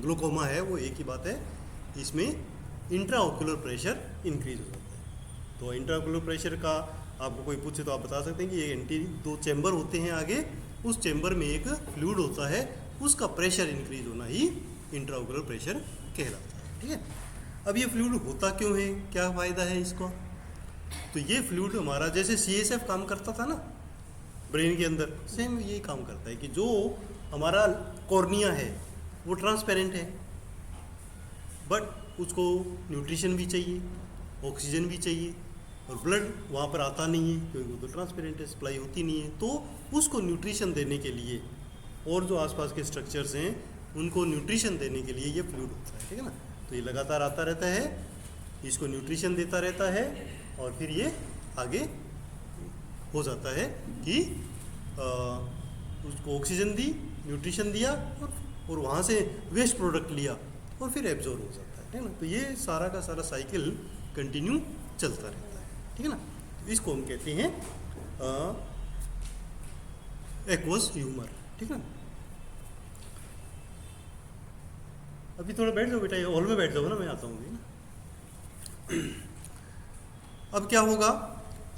ग्लूकोमा है वो एक ही बात है, इसमें इंट्राओक्यूलर प्रेशर इंक्रीज हो जाता है। तो इंट्राओक्यूलर प्रेशर का आपको कोई पूछे तो आप बता सकते हैं कि ये दो चैम्बर होते हैं आगे, उस चैम्बर में एक फ्लूइड होता है, उसका प्रेशर इंक्रीज होना ही इंट्राओक्यूलर प्रेशर कहलाता है, ठीक है। अब ये फ्लूइड होता क्यों है, क्या फ़ायदा है इसको। तो ये फ्लूइड हमारा जैसे CSF काम करता था ना ब्रेन के अंदर, सेम यही काम करता है कि जो हमारा कॉर्निया है वो ट्रांसपेरेंट है, बट उसको न्यूट्रिशन भी चाहिए, ऑक्सीजन भी चाहिए, और ब्लड वहाँ पर आता नहीं है क्योंकि वो तो ट्रांसपेरेंट है, सप्लाई होती नहीं है। तो उसको न्यूट्रिशन देने के लिए और जो आसपास के स्ट्रक्चर्स हैं उनको न्यूट्रिशन देने के लिए ये फ्लूइड होता है, ठीक है ना। तो ये लगातार आता रहता है, इसको न्यूट्रिशन देता रहता है, और फिर ये आगे हो जाता है कि उसको ऑक्सीजन दी, न्यूट्रिशन दिया, और वहाँ से वेस्ट प्रोडक्ट लिया और फिर एब्जॉर्ब हो जाता है, ठीक है ना। तो ये सारा का सारा साइकिल कंटिन्यू चलता रहता है, ठीक है ना। तो इसको हम कहते हैं एक्वस ह्यूमर, ठीक है ना। अभी थोड़ा बैठ जाओ बेटा, ये हॉल में बैठ जाओ ना, मैं आता हूँ अभी ना। अब क्या होगा,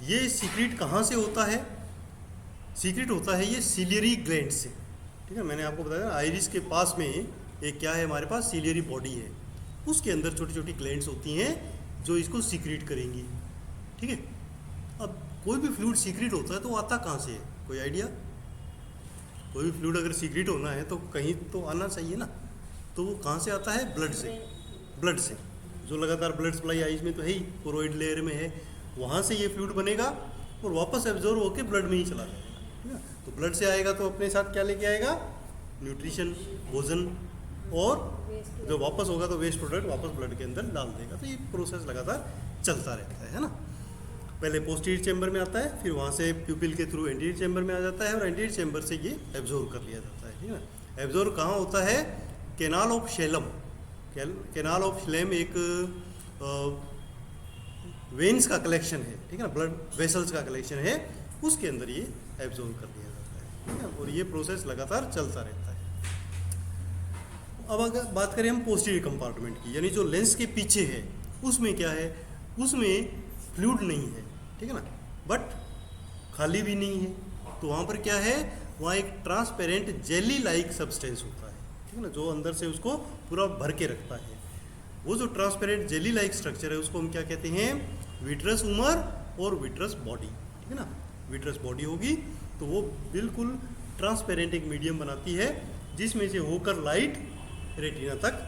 ये सीक्रेट कहाँ से होता है, सीक्रेट होता है ये सिलियरी ग्लैंड से, ठीक है। मैंने आपको बताया आइरिस के पास में एक क्या है, हमारे पास सिलियरी बॉडी है, उसके अंदर छोटी छोटी ग्लैंड्स होती हैं जो इसको सीक्रेट करेंगी, ठीक है। अब कोई भी फ्लूइड सीक्रेट होता है तो वो आता कहाँ से है, कोई आइडिया। कोई भी फ्लूइड अगर सीक्रेट होना है तो कहीं तो आना चाहिए ना, तो वो कहाँ से आता है, ब्लड से। ब्लड से जो लगातार ब्लड सप्लाई आइज में तो है ही, कोरोइड लेयर में है, वहाँ से ये फ्लूइड बनेगा और वापस एब्जॉर्ब होकर ब्लड में ही चला जाएगा, ठीक है। तो ब्लड से आएगा तो अपने साथ क्या लेके आएगा, न्यूट्रिशन, भोजन, और जब वापस होगा तो वेस्ट प्रोडक्ट वापस ब्लड के अंदर डाल देगा। तो ये प्रोसेस लगातार चलता रहता है ना। पहले पोस्टीरियर चैम्बर में आता है, फिर वहाँ से प्यूपिल के थ्रू एंटीरियर चैम्बर में आ जाता है, और एंटीरियर चैम्बर से ये एब्जॉर्ब कर लिया जाता है, ठीक है ना। एब्जॉर्ब कहाँ होता है, canal of Salem. Canal of Salem एक वेन्स का कलेक्शन है, ठीक है ना, ब्लड वेसल्स का कलेक्शन है, उसके अंदर ये एब्जॉर्ब कर लिया जाता है, ठीक है। और ये प्रोसेस लगातार चलता रहता है। अब अगर बात करें हम पोस्टीरियर कंपार्टमेंट की, यानी जो लेंस के पीछे है, उसमें क्या है, उसमें फ्लूइड नहीं है, ठीक है ना, बट खाली भी नहीं है। तो वहाँ पर क्या है, वहाँ एक ट्रांसपेरेंट जेली लाइक सब्सटेंस होता है, ठीक है ना, जो अंदर से उसको पूरा भर के रखता है। वो जो ट्रांसपेरेंट जेली लाइक स्ट्रक्चर है उसको हम क्या कहते हैं, विट्रस उमर और विट्रस बॉडी, ठीक है ना। विट्रस बॉडी होगी तो वो बिल्कुल ट्रांसपेरेंट एक मीडियम बनाती है जिसमें से होकर लाइट रेटिना तक।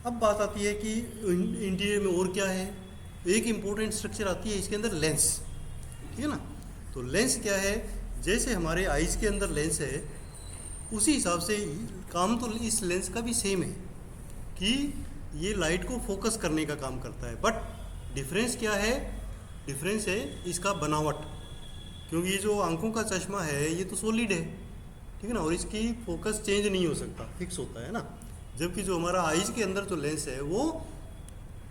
अब बात आती है कि इंटीरियर में और क्या है, एक इम्पोर्टेंट स्ट्रक्चर आती है इसके अंदर, लेंस, ठीक है ना। तो लेंस क्या है, जैसे हमारे आइज़ के अंदर लेंस है, उसी हिसाब से काम तो इस लेंस का भी सेम है कि ये लाइट को फोकस करने का काम करता है। बट डिफरेंस क्या है, डिफरेंस है इसका बनावट, क्योंकि ये जो आंखों का चश्मा है ये तो सॉलिड है, ठीक है ना, और इसकी फोकस चेंज नहीं हो सकता, फिक्स होता है ना। जबकि जो हमारा आइज़ के अंदर जो लेंस है वो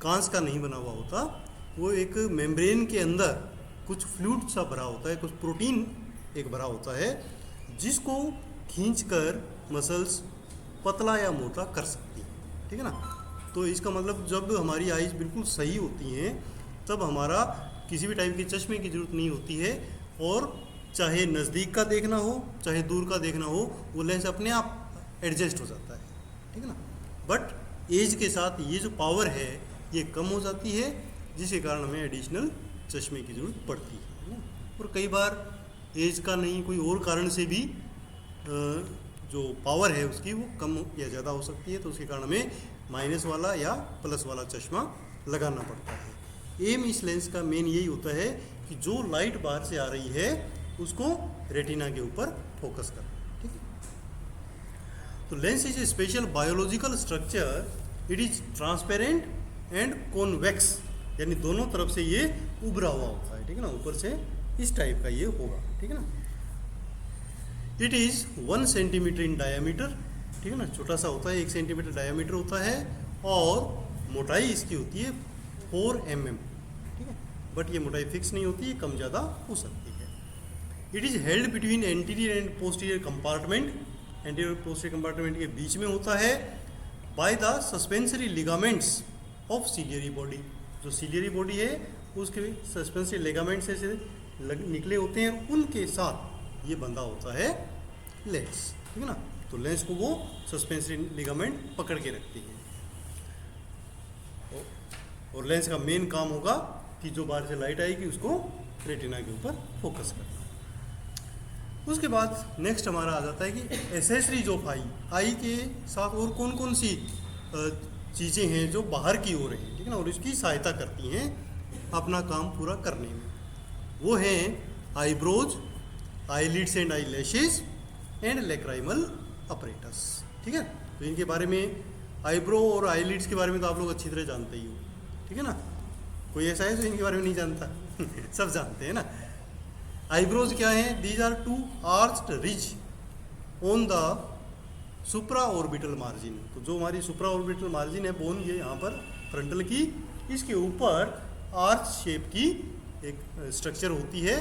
कांच का नहीं बना हुआ होता, वो एक मेम्ब्रेन के अंदर कुछ फ्लूइड सा भरा होता है, कुछ प्रोटीन एक भरा होता है, जिसको खींचकर मसल्स पतला या मोटा कर सकती है, ठीक है ना। तो इसका मतलब जब हमारी आइज़ बिल्कुल सही होती हैं तब हमारा किसी भी टाइप के चश्मे की ज़रूरत नहीं होती है, और चाहे नज़दीक का देखना हो चाहे दूर का देखना हो वो लेंस अपने आप एडजस्ट हो जाता है, ठीक है ना। बट एज के साथ ये जो पावर है ये कम हो जाती है, जिसके कारण हमें एडिशनल चश्मे की ज़रूरत पड़ती है ना। और कई बार एज का नहीं कोई और कारण से भी जो पावर है उसकी वो कम या ज़्यादा हो सकती है, तो उसके कारण हमें माइनस वाला या प्लस वाला चश्मा लगाना पड़ता है। एम इस लेंस का मेन यही होता है कि जो लाइट बाहर से आ रही है उसको रेटिना के ऊपर फोकस करना, ठीक है। तो lens is a special biological structure, it is transparent and convex, यानी दोनों तरफ से ये उभरा हुआ होता है, ठीक है ना। ऊपर से इस टाइप का ये होगा, ठीक है ना। It is 1 centimetre in diameter, ठीक है ना, छोटा सा होता है, 1 सेंटीमीटर डायामीटर होता है, और मोटाई इसकी होती है 4 mm, ठीक है। बट ये मोटाई फिक्स नहीं होती है, कम ज़्यादा हो सकती है। It is held between anterior and posterior compartment, anterior posterior compartment के बीच में होता है, by the suspensory ligaments of ciliary body. जो सीलियरी बॉडी है उसके सस्पेंसरी लिगामेंट्स से निकले होते हैं, उनके साथ ये बंधा होता है लेंस, ठीक है ना। तो लेंस को वो सस्पेंसरी लिगामेंट पकड़ के रखती है, और लेंस का मेन काम होगा कि जो बाहर से लाइट आएगी उसको रेटिना के ऊपर फोकस करना। उसके बाद नेक्स्ट हमारा आ जाता है कि एसेसरीज ऑफ आई के साथ और कौन कौन सी चीज़ें हैं जो बाहर की ओर हैं, ठीक है ना, और इसकी सहायता करती हैं अपना काम पूरा करने में। वो हैं eyebrows, eyelids and eye lashes and lacrimal apparatus, ठीक है। तो इनके बारे में, आईब्रो और आईलिड्स के बारे में तो आप लोग अच्छी तरह जानते ही हो, ठीक है ना। कोई ऐसा है जो इनके बारे में नहीं जानता? सब जानते हैं ना। आईब्रोज क्या हैं? These are 2 arched ridge on the supra orbital margin. तो जो हमारी सुप्रा ऑर्बिटल मार्जिन है बोन, ये यहाँ पर फ्रंटल की, इसके ऊपर आर्च शेप की एक स्ट्रक्चर होती है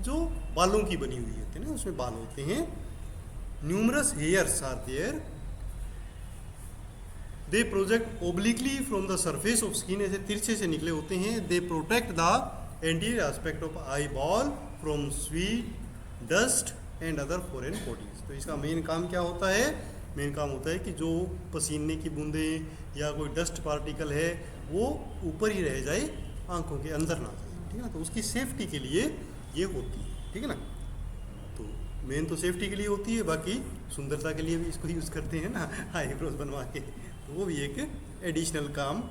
जो बालों की बनी हुई होती है ना, उसमें बाल होते हैं। Numerous hairs are there, they project obliquely from the surface of skin, ऐसे तिरछे से निकले होते हैं। They protect the anterior aspect of eye ball from sweat, dust and other foreign bodies. तो इसका मेन काम क्या होता है? मेन काम होता है कि जो पसीने की बूंदें या कोई डस्ट पार्टिकल है वो ऊपर ही रह जाए, आंखों के अंदर ना जाए, ठीक है ना। तो उसकी सेफ्टी के लिए ये होती है, ठीक है ना। तो मेन तो सेफ्टी के लिए होती है, बाकी सुंदरता के लिए भी इसको यूज़ करते हैं ना, आईब्रोज बनवा के, तो वो भी एक एडिशनल काम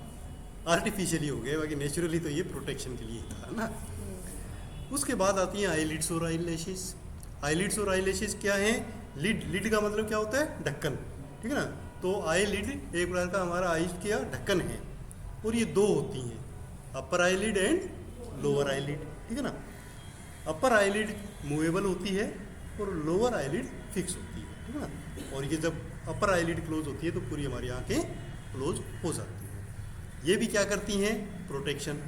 आर्टिफिशियली हो गया, बाकी नेचुरली तो ये प्रोटेक्शन के लिए था ना। उसके बाद आती हैं आईलिड्स और आई लैशेस। आईलिड्स और आई लैशेस क्या हैं? लिड का मतलब क्या होता है? ढक्कन, ठीक है ना। तो आई लिड एक प्रकार का हमारा आईज का ढक्कन है, और ये 2 होती हैं, upper eyelid and lower eyelid, ठीक है ना। अपर आई लिड मूवेबल होती है और लोअर आई लिड फिक्स होती है, ठीक है ना। और ये जब अपर आई लिड क्लोज होती है तो पूरी हमारी आंखें क्लोज हो जाती हैं। ये भी क्या करती हैं? प्रोटेक्शन,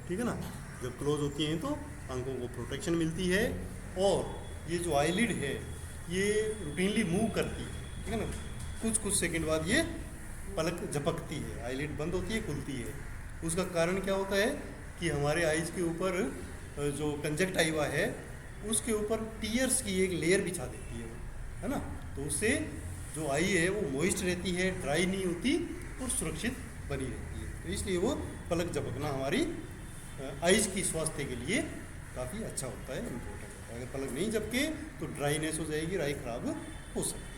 ठीक है ना। जब क्लोज होती हैं तो आंखों को प्रोटेक्शन मिलती है, और ये जो आई लिड है ये रूटीनली मूव करती है, ठीक है ना। कुछ सेकंड बाद ये पलक झपकती है, आईलिड बंद होती है, खुलती है। उसका कारण क्या होता है कि हमारे आईज के ऊपर जो कंजक्टाइवा है उसके ऊपर टीयर्स की एक लेयर बिछा देती है ना। तो उससे जो आई है वो मॉइस्ट रहती है, ड्राई नहीं होती और सुरक्षित बनी रहती है। तो इसलिए वो पलक झपकना हमारी आईज की स्वास्थ्य के लिए काफ़ी अच्छा होता है, इम्पोर्टेंट होता है। अगर पलक नहीं झपके तो ड्राइनेस हो जाएगी, आई खराब हो सकती है।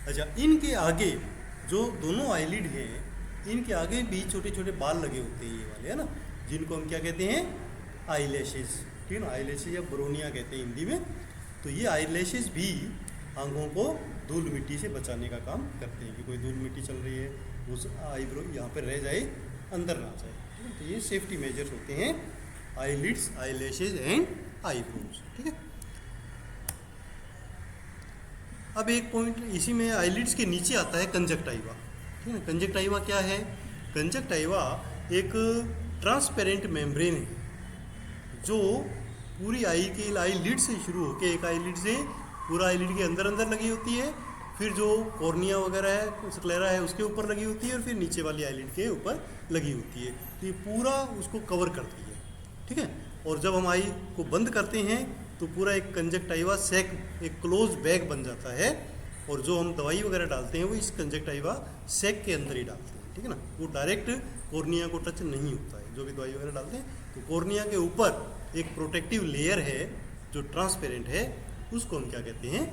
अच्छा, इनके आगे जो दोनों आईलिड हैं, इनके आगे भी छोटे छोटे बाल लगे होते हैं, ये वाले, है ना, जिनको हम क्या कहते हैं? आई लैशेज, ठीक है ना। आई लैशेज या ब्रोनिया कहते हैं हिंदी में। तो ये आई लैशेज भी आंखों को धूल मिट्टी से बचाने का काम करते हैं, कि कोई धूल मिट्टी चल रही है उस आईब्रो यहाँ पर रह जाए, अंदर ना जाए, ठीक है। तो ये सेफ्टी मेजर्स होते हैं eyelids, eye lashes and eyebrows, ठीक है। अब एक पॉइंट इसी में आईलिड्स के नीचे आता है कंजक्टाइवा, ठीक है ना। कंजक्टाइवा क्या है? कंजक्टाइवा एक ट्रांसपेरेंट मेम्ब्रेन है जो पूरी आई लिड से शुरू होकर, एक आईलिड से पूरा आईलिड के अंदर अंदर लगी होती है, फिर जो कॉर्निया वगैरह है, स्क्लेरा है, उसके ऊपर लगी होती है और फिर नीचे वाली आईलिड के ऊपर लगी होती है। तो ये पूरा उसको कवर करती है, ठीक है। और जब हम आई को बंद करते हैं तो पूरा एक कंजक्टाइवा सैक, एक क्लोज बैग बन जाता है। और जो हम दवाई वगैरह डालते हैं वो इस कंजक्टाइवा सैक के अंदर ही डालते हैं, ठीक है ना। वो डायरेक्ट कॉर्निया को टच नहीं होता है जो भी दवाई वगैरह डालते हैं। तो कॉर्निया के ऊपर एक प्रोटेक्टिव लेयर है जो ट्रांसपेरेंट है, उसको हम क्या कहते हैं,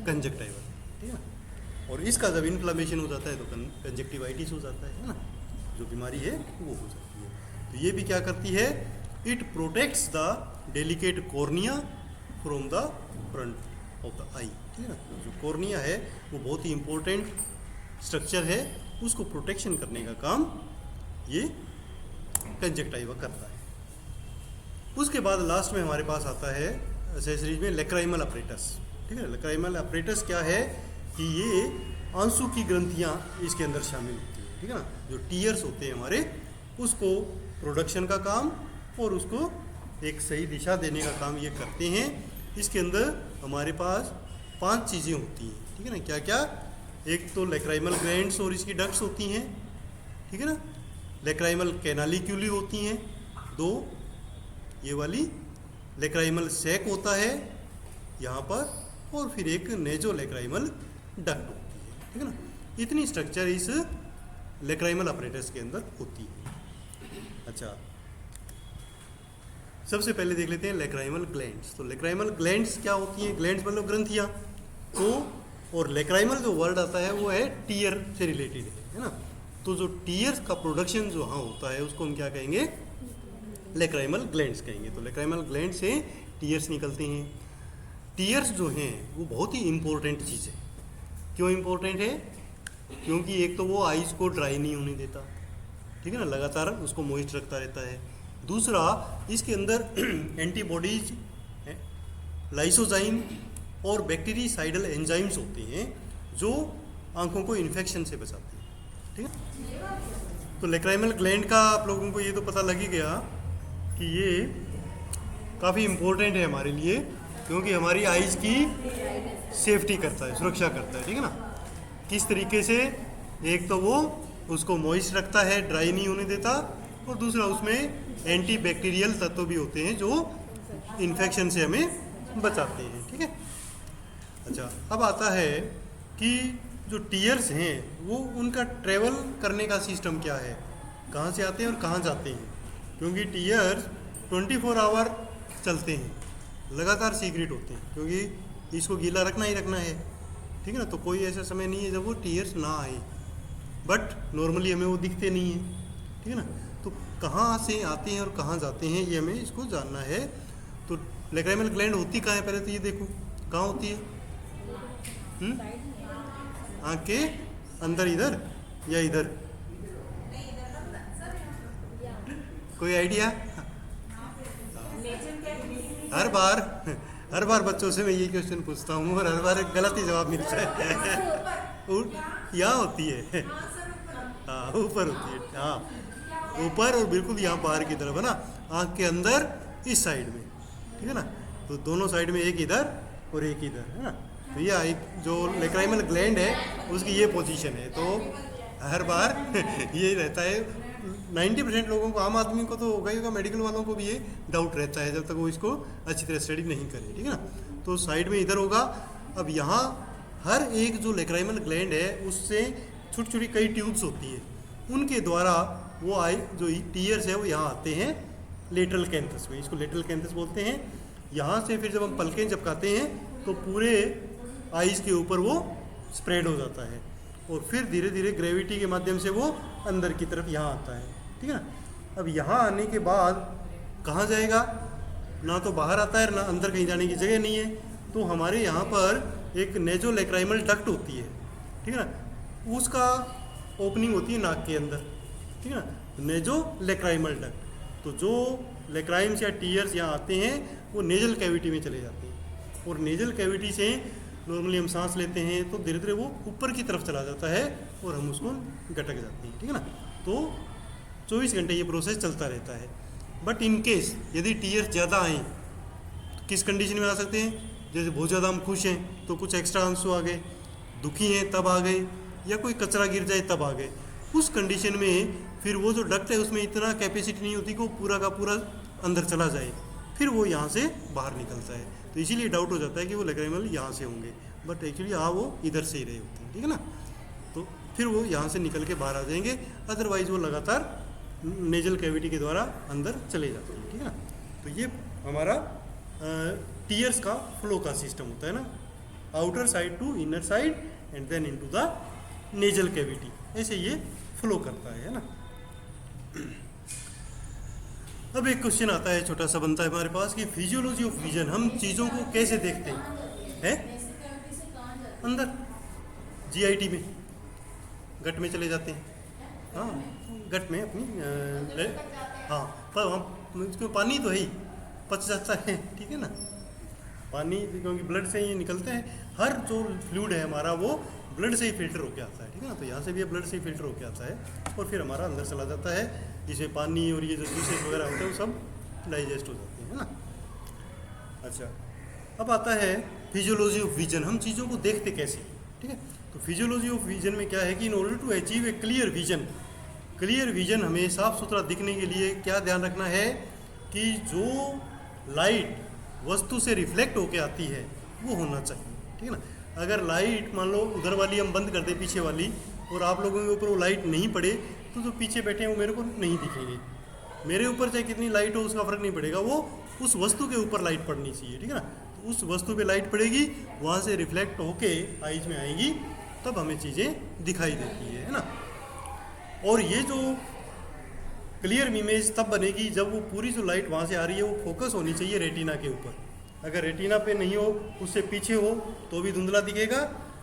कंजक्टाइवा, ठीक है ना। और इसका जब इन्फ्लामेशन हो जाता है तो कंजक्टिवाइटिस हो जाता है ना, जो बीमारी है वो हो जाती है। तो ये भी क्या करती है, it protects the delicate cornea from the front of the eye, ठीक है ना। जो कॉर्निया है वो बहुत ही इंपॉर्टेंट स्ट्रक्चर है, उसको प्रोटेक्शन करने का काम ये कंजक्टाइवा करता है। उसके बाद लास्ट में हमारे पास आता है एक्सेसरीज में लेक्राइमल अपरेटस, ठीक है। लेक्राइमल अपरेटस क्या है कि ये आंसू की ग्रंथियाँ इसके अंदर शामिल होती है, ठीक है ना। जो टीयर्स होते हैं हमारे, उसको प्रोडक्शन का काम और उसको एक सही दिशा देने का काम ये करते हैं। इसके अंदर हमारे पास 5 चीज़ें होती हैं, ठीक है ना। क्या क्या, एक तो लेक्राइमल ग्लैंड्स और इसकी डक्ट्स होती हैं, ठीक है ना। लेक्राइमल कैनालिक्यूली होती हैं 2, ये वाली लेक्राइमल सैक होता है यहाँ पर, और फिर एक नेजो लेक्राइमल डक्ट होती है, ठीक है ना। इतनी स्ट्रक्चर इस लेक्राइमल अपरेटस के अंदर होती है। अच्छा, सबसे पहले देख लेते हैं लेक्राइमल ग्लैंड्स। तो लेक्राइमल ग्लैंड्स क्या होती हैं, ग्लैंड्स मतलब ग्रंथियाँ। तो और लेक्राइमल जो वर्ड आता है वो है टीयर से रिलेटेड है ना। तो जो टीयर्स का प्रोडक्शन जो हाँ होता है उसको हम क्या कहेंगे, लेक्राइमल ग्लैंड्स कहेंगे। तो लेक्राइमल ग्लैंड से टीयर्स निकलते हैं। टीयर्स जो हैं वो बहुत ही इंपॉर्टेंट चीज़ है। क्यों इंपॉर्टेंट है, क्योंकि एक तो वो आइज़ को ड्राई नहीं होने देता, ठीक है ना, लगातार उसको मॉइस्ट रखता रहता है। दूसरा, इसके अंदर एंटीबॉडीज, लाइसोजाइम और बैक्टीरियासाइडल एंजाइम्स होते हैं जो आंखों को इन्फेक्शन से बचाते हैं, ठीक है। तो लेक्राइमल ग्लैंड का आप लोगों को ये तो पता लग ही गया कि ये काफ़ी इम्पोर्टेंट है हमारे लिए, क्योंकि हमारी आइज़ की सेफ्टी करता है, सुरक्षा करता है, ठीक है ना। किस तरीके से, एक तो वो उसको मॉइस्ट रखता है, ड्राई नहीं होने देता, और दूसरा उसमें एंटी बैक्टीरियल तत्व भी होते हैं जो इन्फेक्शन से हमें बचाते हैं, ठीक है। अच्छा, अब आता है कि जो टीयर्स हैं वो उनका ट्रेवल करने का सिस्टम क्या है, कहाँ से आते हैं और कहाँ जाते हैं। क्योंकि टीयर्स 24 आवर चलते हैं, लगातार सीक्रेट होते हैं, क्योंकि इसको गीला रखना ही रखना है, ठीक है ना। तो कोई ऐसा समय नहीं है जब वो टीयर्स ना आए, बट नॉर्मली हमें वो दिखते नहीं हैं, ठीक है ना। तो कहाँ से आते हैं और कहाँ जाते हैं ये हमें इसको जानना है। तो लेक्राइमल ग्लैंड होती कहाँ है, पहले तो ये देखो कहाँ होती है, आँख के अंदर, इधर या इधर, कोई आइडिया। हर बार बच्चों से मैं ये क्वेश्चन पूछता हूँ और हर बार गलत ही जवाब मिलता है। यहाँ होती है, हाँ ऊपर होती है, हाँ ऊपर, और बिल्कुल यहाँ बाहर की तरफ है ना, आँख के अंदर इस साइड में, ठीक है ना। तो दोनों साइड में, एक इधर और एक इधर, है ना। तो ये एक जो लेक्राइमल ग्लैंड है उसकी ये पोजीशन है। तो हर बार ये रहता है, 90% लोगों को, आम आदमी को तो होगा ही होगा, मेडिकल वालों को भी ये डाउट रहता है जब तक वो इसको अच्छी तरह स्टडी नहीं करे, ठीक है ना। तो साइड में इधर होगा। अब यहाँ हर एक जो लेक्राइमल ग्लैंड है उससे छोटी छोटी कई ट्यूब्स होती हैं, उनके द्वारा वो आई जो टीयर्स है वो यहाँ आते हैं लेटरल कैंथस में, इसको लेटरल कैंथस बोलते हैं। यहाँ से फिर जब हम पलकें झपकाते हैं तो पूरे आइज़ के ऊपर वो स्प्रेड हो जाता है, और फिर धीरे धीरे ग्रेविटी के माध्यम से वो अंदर की तरफ यहाँ आता है, ठीक है ना। अब यहाँ आने के बाद कहाँ जाएगा, ना तो बाहर आता है ना अंदर कहीं जाने की जगह नहीं है। तो हमारे यहाँ पर एक नेजो लेक्राइमल डक्ट होती है, ठीक है ना, उसका ओपनिंग होती है नाक के अंदर, ठीक है ना, नेजो लेक्राइमल डक्ट। तो जो लेक्राइम्स या टीयर्स यहाँ आते हैं वो नेजल कैविटी में चले जाते हैं, और नेजल कैविटी से नॉर्मली हम सांस लेते हैं तो धीरे धीरे वो ऊपर की तरफ चला जाता है और हम उसको गटक जाते हैं, ठीक है ना। तो 24 घंटे ये प्रोसेस चलता रहता है। बट इन केस यदि टीयर्स ज़्यादा आएँ तो किस कंडीशन में आ सकते हैं, जैसे बहुत ज़्यादा हम खुश हैं तो कुछ एक्स्ट्रा आंसू आ गए, दुखी हैं तब आ गए, या कोई कचरा गिर जाए तब आ गए। उस कंडीशन में फिर वो जो डक्ट है उसमें इतना कैपेसिटी नहीं होती कि वो पूरा का पूरा अंदर चला जाए, फिर वो यहाँ से बाहर निकलता है। तो इसीलिए डाउट हो जाता है कि वो लैक्रिमल यहाँ से होंगे, बट एक्चुअली वो इधर से ही रहे होते हैं, ठीक है ना। तो फिर वो यहाँ से निकल के बाहर आ जाएंगे, अदरवाइज वो लगातार नेजल कैविटी के द्वारा अंदर चले जाते हैं, ठीक है ना। तो ये हमारा टीयर्स का फ्लो का सिस्टम होता है ना, outer side to inner side and then into the nasal cavity, ऐसे ये फ्लो करता है ना। अब एक क्वेश्चन आता है, छोटा सा बनता है हमारे पास कि फिजियोलॉजी ऑफ विजन, हम चीज़ों को कैसे देखते हैं? अंदर जीआईटी में, गट में चले जाते हैं, हाँ गट में अपनी हाँ, पर वहाँ उसको पानी तो है ही, पच जाता है, ठीक है ना। पानी क्योंकि ब्लड से ही निकलते हैं, हर जो फ्लूइड है हमारा वो ब्लड से ही फिल्टर होकर आता है, ठीक है ना। तो यहाँ से भी ब्लड से ही फिल्टर होकर आता है और फिर हमारा अंदर चला जाता है, जिसमें पानी और ये जो जूसेस वगैरह होते हैं वो सब डाइजेस्ट हो जाते हैं, है ना। अच्छा, अब आता है फिजियोलॉजी ऑफ विजन, हम चीज़ों को देखते कैसे, ठीक है। तो फिजियोलॉजी ऑफ विजन में क्या है कि in order to achieve a clear vision, clear vision हमें साफ सुथरा दिखने के लिए क्या ध्यान रखना है कि जो लाइट वस्तु से रिफ्लेक्ट होके आती है वो होना चाहिए, ठीक है ना। अगर लाइट मान लो उधर वाली हम बंद कर दे पीछे वाली, और आप लोगों के ऊपर वो लाइट नहीं पड़े, तो जो पीछे बैठे हैं वो मेरे को नहीं दिखेंगे। मेरे ऊपर चाहे कितनी लाइट हो उसका फ़र्क नहीं पड़ेगा, वो उस वस्तु के ऊपर लाइट पड़नी चाहिए, ठीक है ना। तो उस वस्तु पे लाइट पड़ेगी, वहाँ से रिफ्लेक्ट होके आइज में आएगी, तब हमें चीज़ें दिखाई देती है ना। और ये जो क्लियर इमेज तब बनेगी जब वो पूरी जो लाइट वहाँ से आ रही है वो फोकस होनी चाहिए रेटिना के ऊपर। अगर रेटिना पे नहीं हो, उससे पीछे हो तो भी धुंधला दिखेगा,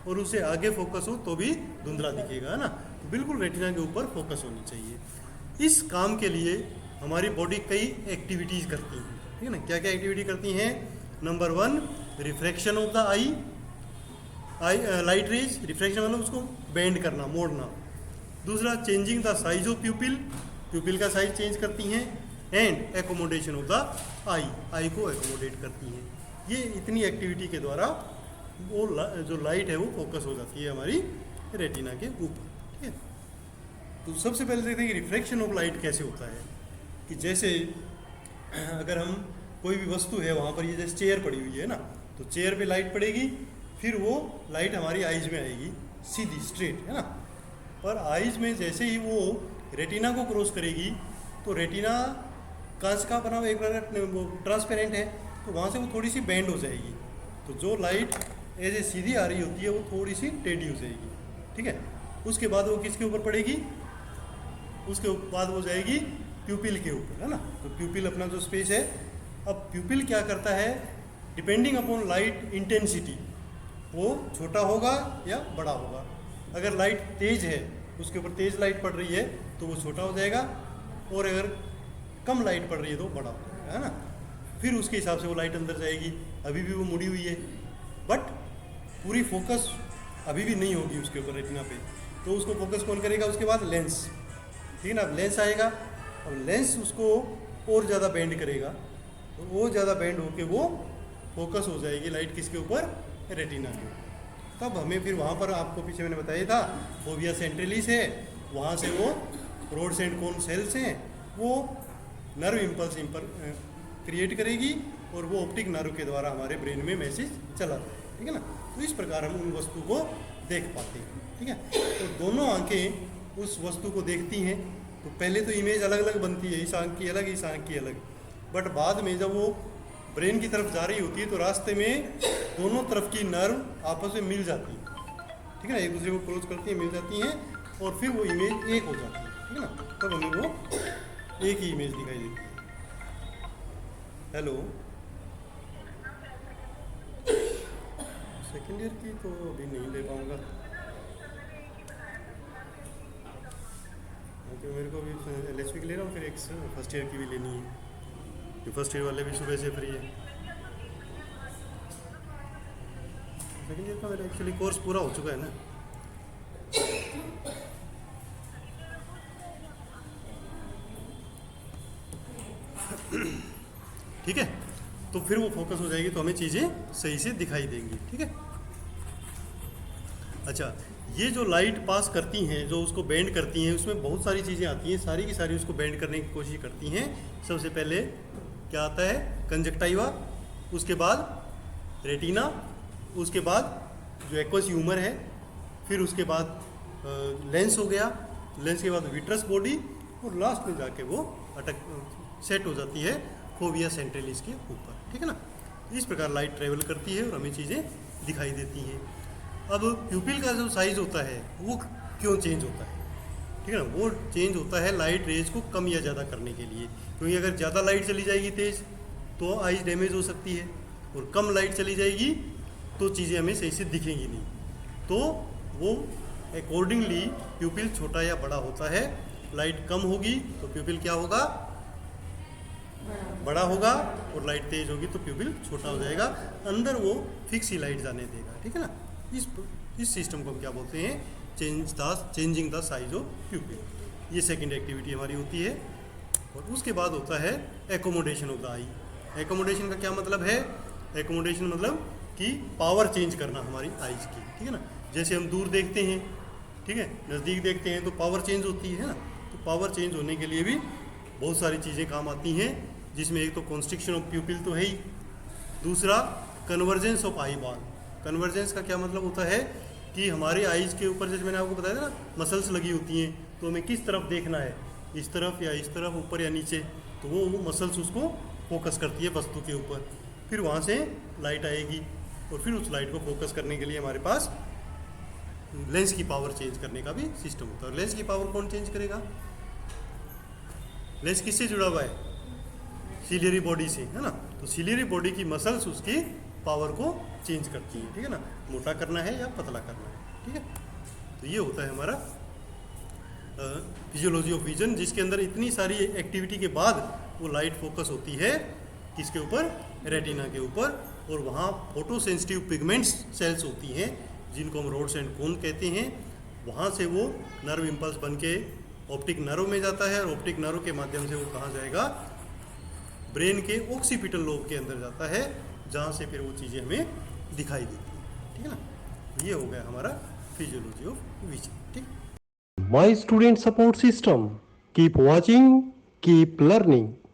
और उससे आगे फोकस हो तो भी धुंधला दिखेगा, है ना। तो बिल्कुल रेटिना के ऊपर फोकस होनी चाहिए। इस काम के लिए हमारी बॉडी कई एक्टिविटीज़ करती है, ठीक है ना। क्या क्या एक्टिविटी करती हैं? Number 1, refraction of the I light rays, refraction मतलब उसको बेंड करना, मोड़ना। दूसरा, चेंजिंग द साइज ऑफ प्यूपिल, प्यूपिल का साइज चेंज करती हैं। एंड एकोमोडेशन ऑफ द आई को एकोमोडेट करती हैं। ये इतनी एक्टिविटी के द्वारा वो जो लाइट है वो फोकस हो जाती है हमारी रेटिना के ऊपर, ठीक है। तो सबसे पहले देखते हैं कि रिफ्रैक्शन ऑफ लाइट कैसे होता है। कि जैसे अगर हम कोई भी वस्तु है वहाँ पर, ये जैसे चेयर पड़ी हुई है ना, तो चेयर पे लाइट पड़ेगी, फिर वो लाइट हमारी आइज में आएगी सीधी स्ट्रेट, है ना। पर आइज में जैसे ही वो रेटिना को क्रॉस करेगी, तो रेटिना कांच का बना हुआ एक बार वो ट्रांसपेरेंट है, तो वहाँ से वो थोड़ी सी बेंड हो जाएगी। तो जो लाइट ऐसे सीधी आ रही होती है वो थोड़ी सी टेढ़ी हो जाएगी, ठीक है। उसके बाद वो किसके ऊपर पड़ेगी? उसके बाद वो जाएगी प्यूपिल के ऊपर, है ना। तो प्यूपिल अपना जो स्पेस है, अब प्यूपिल क्या करता है, डिपेंडिंग अपॉन लाइट इंटेंसिटी, वो छोटा होगा या बड़ा होगा। अगर लाइट तेज है, उसके ऊपर तेज लाइट पड़ रही है तो वो छोटा हो जाएगा, और अगर कम लाइट पड़ रही है तो बड़ा हो जाएगा, है ना। फिर उसके हिसाब से वो लाइट अंदर जाएगी। अभी भी वो मुड़ी हुई है, बट पूरी फोकस अभी भी नहीं होगी उसके ऊपर रेटिना पे, तो उसको फोकस कौन करेगा? उसके बाद लेंस, ठीक है ना। अब लेंस आएगा, अब लेंस उसको और ज़्यादा बेंड करेगा, तो वो ज़्यादा बेंड होके वो फोकस हो जाएगी लाइट किसके ऊपर? रेटिना के ऊपर। तब हमें फिर वहाँ पर, आपको पीछे मैंने बताया था, फोविया सेंट्रलिस है, वहाँ से वो रोड्स एंड कोन सेल्स हैं, वो नर्व इम्पल्स क्रिएट करेगी, और वो ऑप्टिक नर्व के द्वारा हमारे ब्रेन में मैसेज चला जाए, ठीक है ना। तो इस प्रकार हम उन वस्तु को देख पाते हैं, ठीक है। तो दोनों आंखें उस वस्तु को देखती हैं, तो पहले तो इमेज अलग अलग बनती है, इस आंख की अलग, इस आंख की अलग, बट बाद में जब वो ब्रेन की तरफ जा रही होती है तो रास्ते में दोनों तरफ की नर्व आपस में मिल जाती है, ठीक है ना, एक दूसरे को क्रॉस करती है, मिल जाती हैं, और फिर वो इमेज एक हो जाती है, ठीक है ना। तब हमें वो एक ही इमेज दिखाई देती है। हेलो, सेकेंड ईयर की तो अभी नहीं ले पाऊँगा, क्योंकि मेरे को अभी LHP की ले रहा हूँ, फिर एक फर्स्ट ईयर की भी लेनी है, फर्स्ट ईयर वाले भी सुबह से फ्री है। सेकेंड ईयर का मेरा एक्चुअली कोर्स पूरा हो चुका है ना। ठीक है, तो फिर वो फोकस हो जाएगी, तो हमें चीज़ें सही से दिखाई देंगी, ठीक है। अच्छा, ये जो लाइट पास करती हैं, जो उसको बेंड करती हैं, उसमें बहुत सारी चीज़ें आती हैं, सारी की सारी उसको बेंड करने की कोशिश करती हैं। सबसे पहले क्या आता है? कंजक्टाइवा, उसके बाद रेटिना, उसके बाद जो एक्वस ह्यूमर है, फिर उसके बाद लेंस हो गया, लेंस के बाद विट्रस बॉडी, और लास्ट में जाके वो अटक सेट हो जाती है फोविया सेंट्रलिस के ऊपर, ठीक है ना। इस प्रकार लाइट ट्रेवल करती है और हमें चीज़ें दिखाई देती हैं। अब प्यूपिल का जो साइज़ होता है वो क्यों चेंज होता है, ठीक है ना? वो चेंज होता है लाइट रेज को कम या ज़्यादा करने के लिए, क्योंकि अगर ज़्यादा लाइट चली जाएगी तेज़ तो आइज डैमेज हो सकती है, और कम लाइट चली जाएगी तो चीज़ें हमें सही से दिखेंगी नहीं। तो वो अकॉर्डिंगली प्यूपिल छोटा या बड़ा होता है। लाइट कम होगी तो प्यूपिल क्या होगा? बड़ा होगा, और लाइट तेज होगी तो प्यूपिल छोटा हो जाएगा, अंदर वो फिक्स ही लाइट जाने देगा, ठीक है ना। इस सिस्टम को हम क्या बोलते हैं? Changing the size of प्यूपिल। ये सेकंड एक्टिविटी हमारी होती है। और उसके बाद होता है accommodation of the I. Accommodation का क्या मतलब है? एकोमोडेशन मतलब कि पावर चेंज करना हमारी आइज की, ठीक है ना। जैसे हम दूर देखते हैं, ठीक है, नज़दीक देखते हैं तो पावर चेंज होती है ना। तो पावर चेंज होने के लिए भी बहुत सारी चीज़ें काम आती हैं, जिसमें एक तो कॉन्स्ट्रिक्शन ऑफ प्यूपिल तो है ही, दूसरा convergence of eye ball. Convergence का क्या मतलब होता है कि हमारे आइज के ऊपर, जैसे मैंने आपको बताया था ना, मसल्स लगी होती हैं, तो हमें किस तरफ देखना है, इस तरफ या इस तरफ, ऊपर या नीचे, तो वो मसल्स उसको फोकस करती है वस्तु के ऊपर। फिर वहाँ से लाइट आएगी, और फिर उस लाइट को फोकस करने के लिए हमारे पास लेंस की पावर चेंज करने का भी सिस्टम होता है। लेंस की पावर कौन चेंज करेगा? लेंस किससे जुड़ा हुआ है? सिलियरी बॉडी से, है ना। तो सिलियरी बॉडी की मसल्स उसकी पावर को चेंज करती है, ठीक है ना, मोटा करना है या पतला करना है, ठीक है। तो ये होता है हमारा फिजियोलॉजी ऑफ विजन, जिसके अंदर इतनी सारी एक्टिविटी के बाद वो लाइट फोकस होती है किसके ऊपर? रेटिना के ऊपर, और वहाँ फोटो सेंसिटिव पिगमेंट्स सेल्स होती हैं, जिनको हम रोड्स एंड कोन कहते हैं। वहाँ से वो नर्व इम्पल्स बन के ऑप्टिक नर्व में जाता है, और ऑप्टिक नर्व के माध्यम से वो कहाँ जाएगा? ब्रेन के ऑक्सीपिटल लोब के अंदर जाता है, जहाँ से फिर वो चीज़ें हमें दिखाई देती हैं, ठीक है ना। ये हो गया हमारा फिजियोलॉजी ऑफ विजन, ठीक। My student support system. Keep watching, keep learning.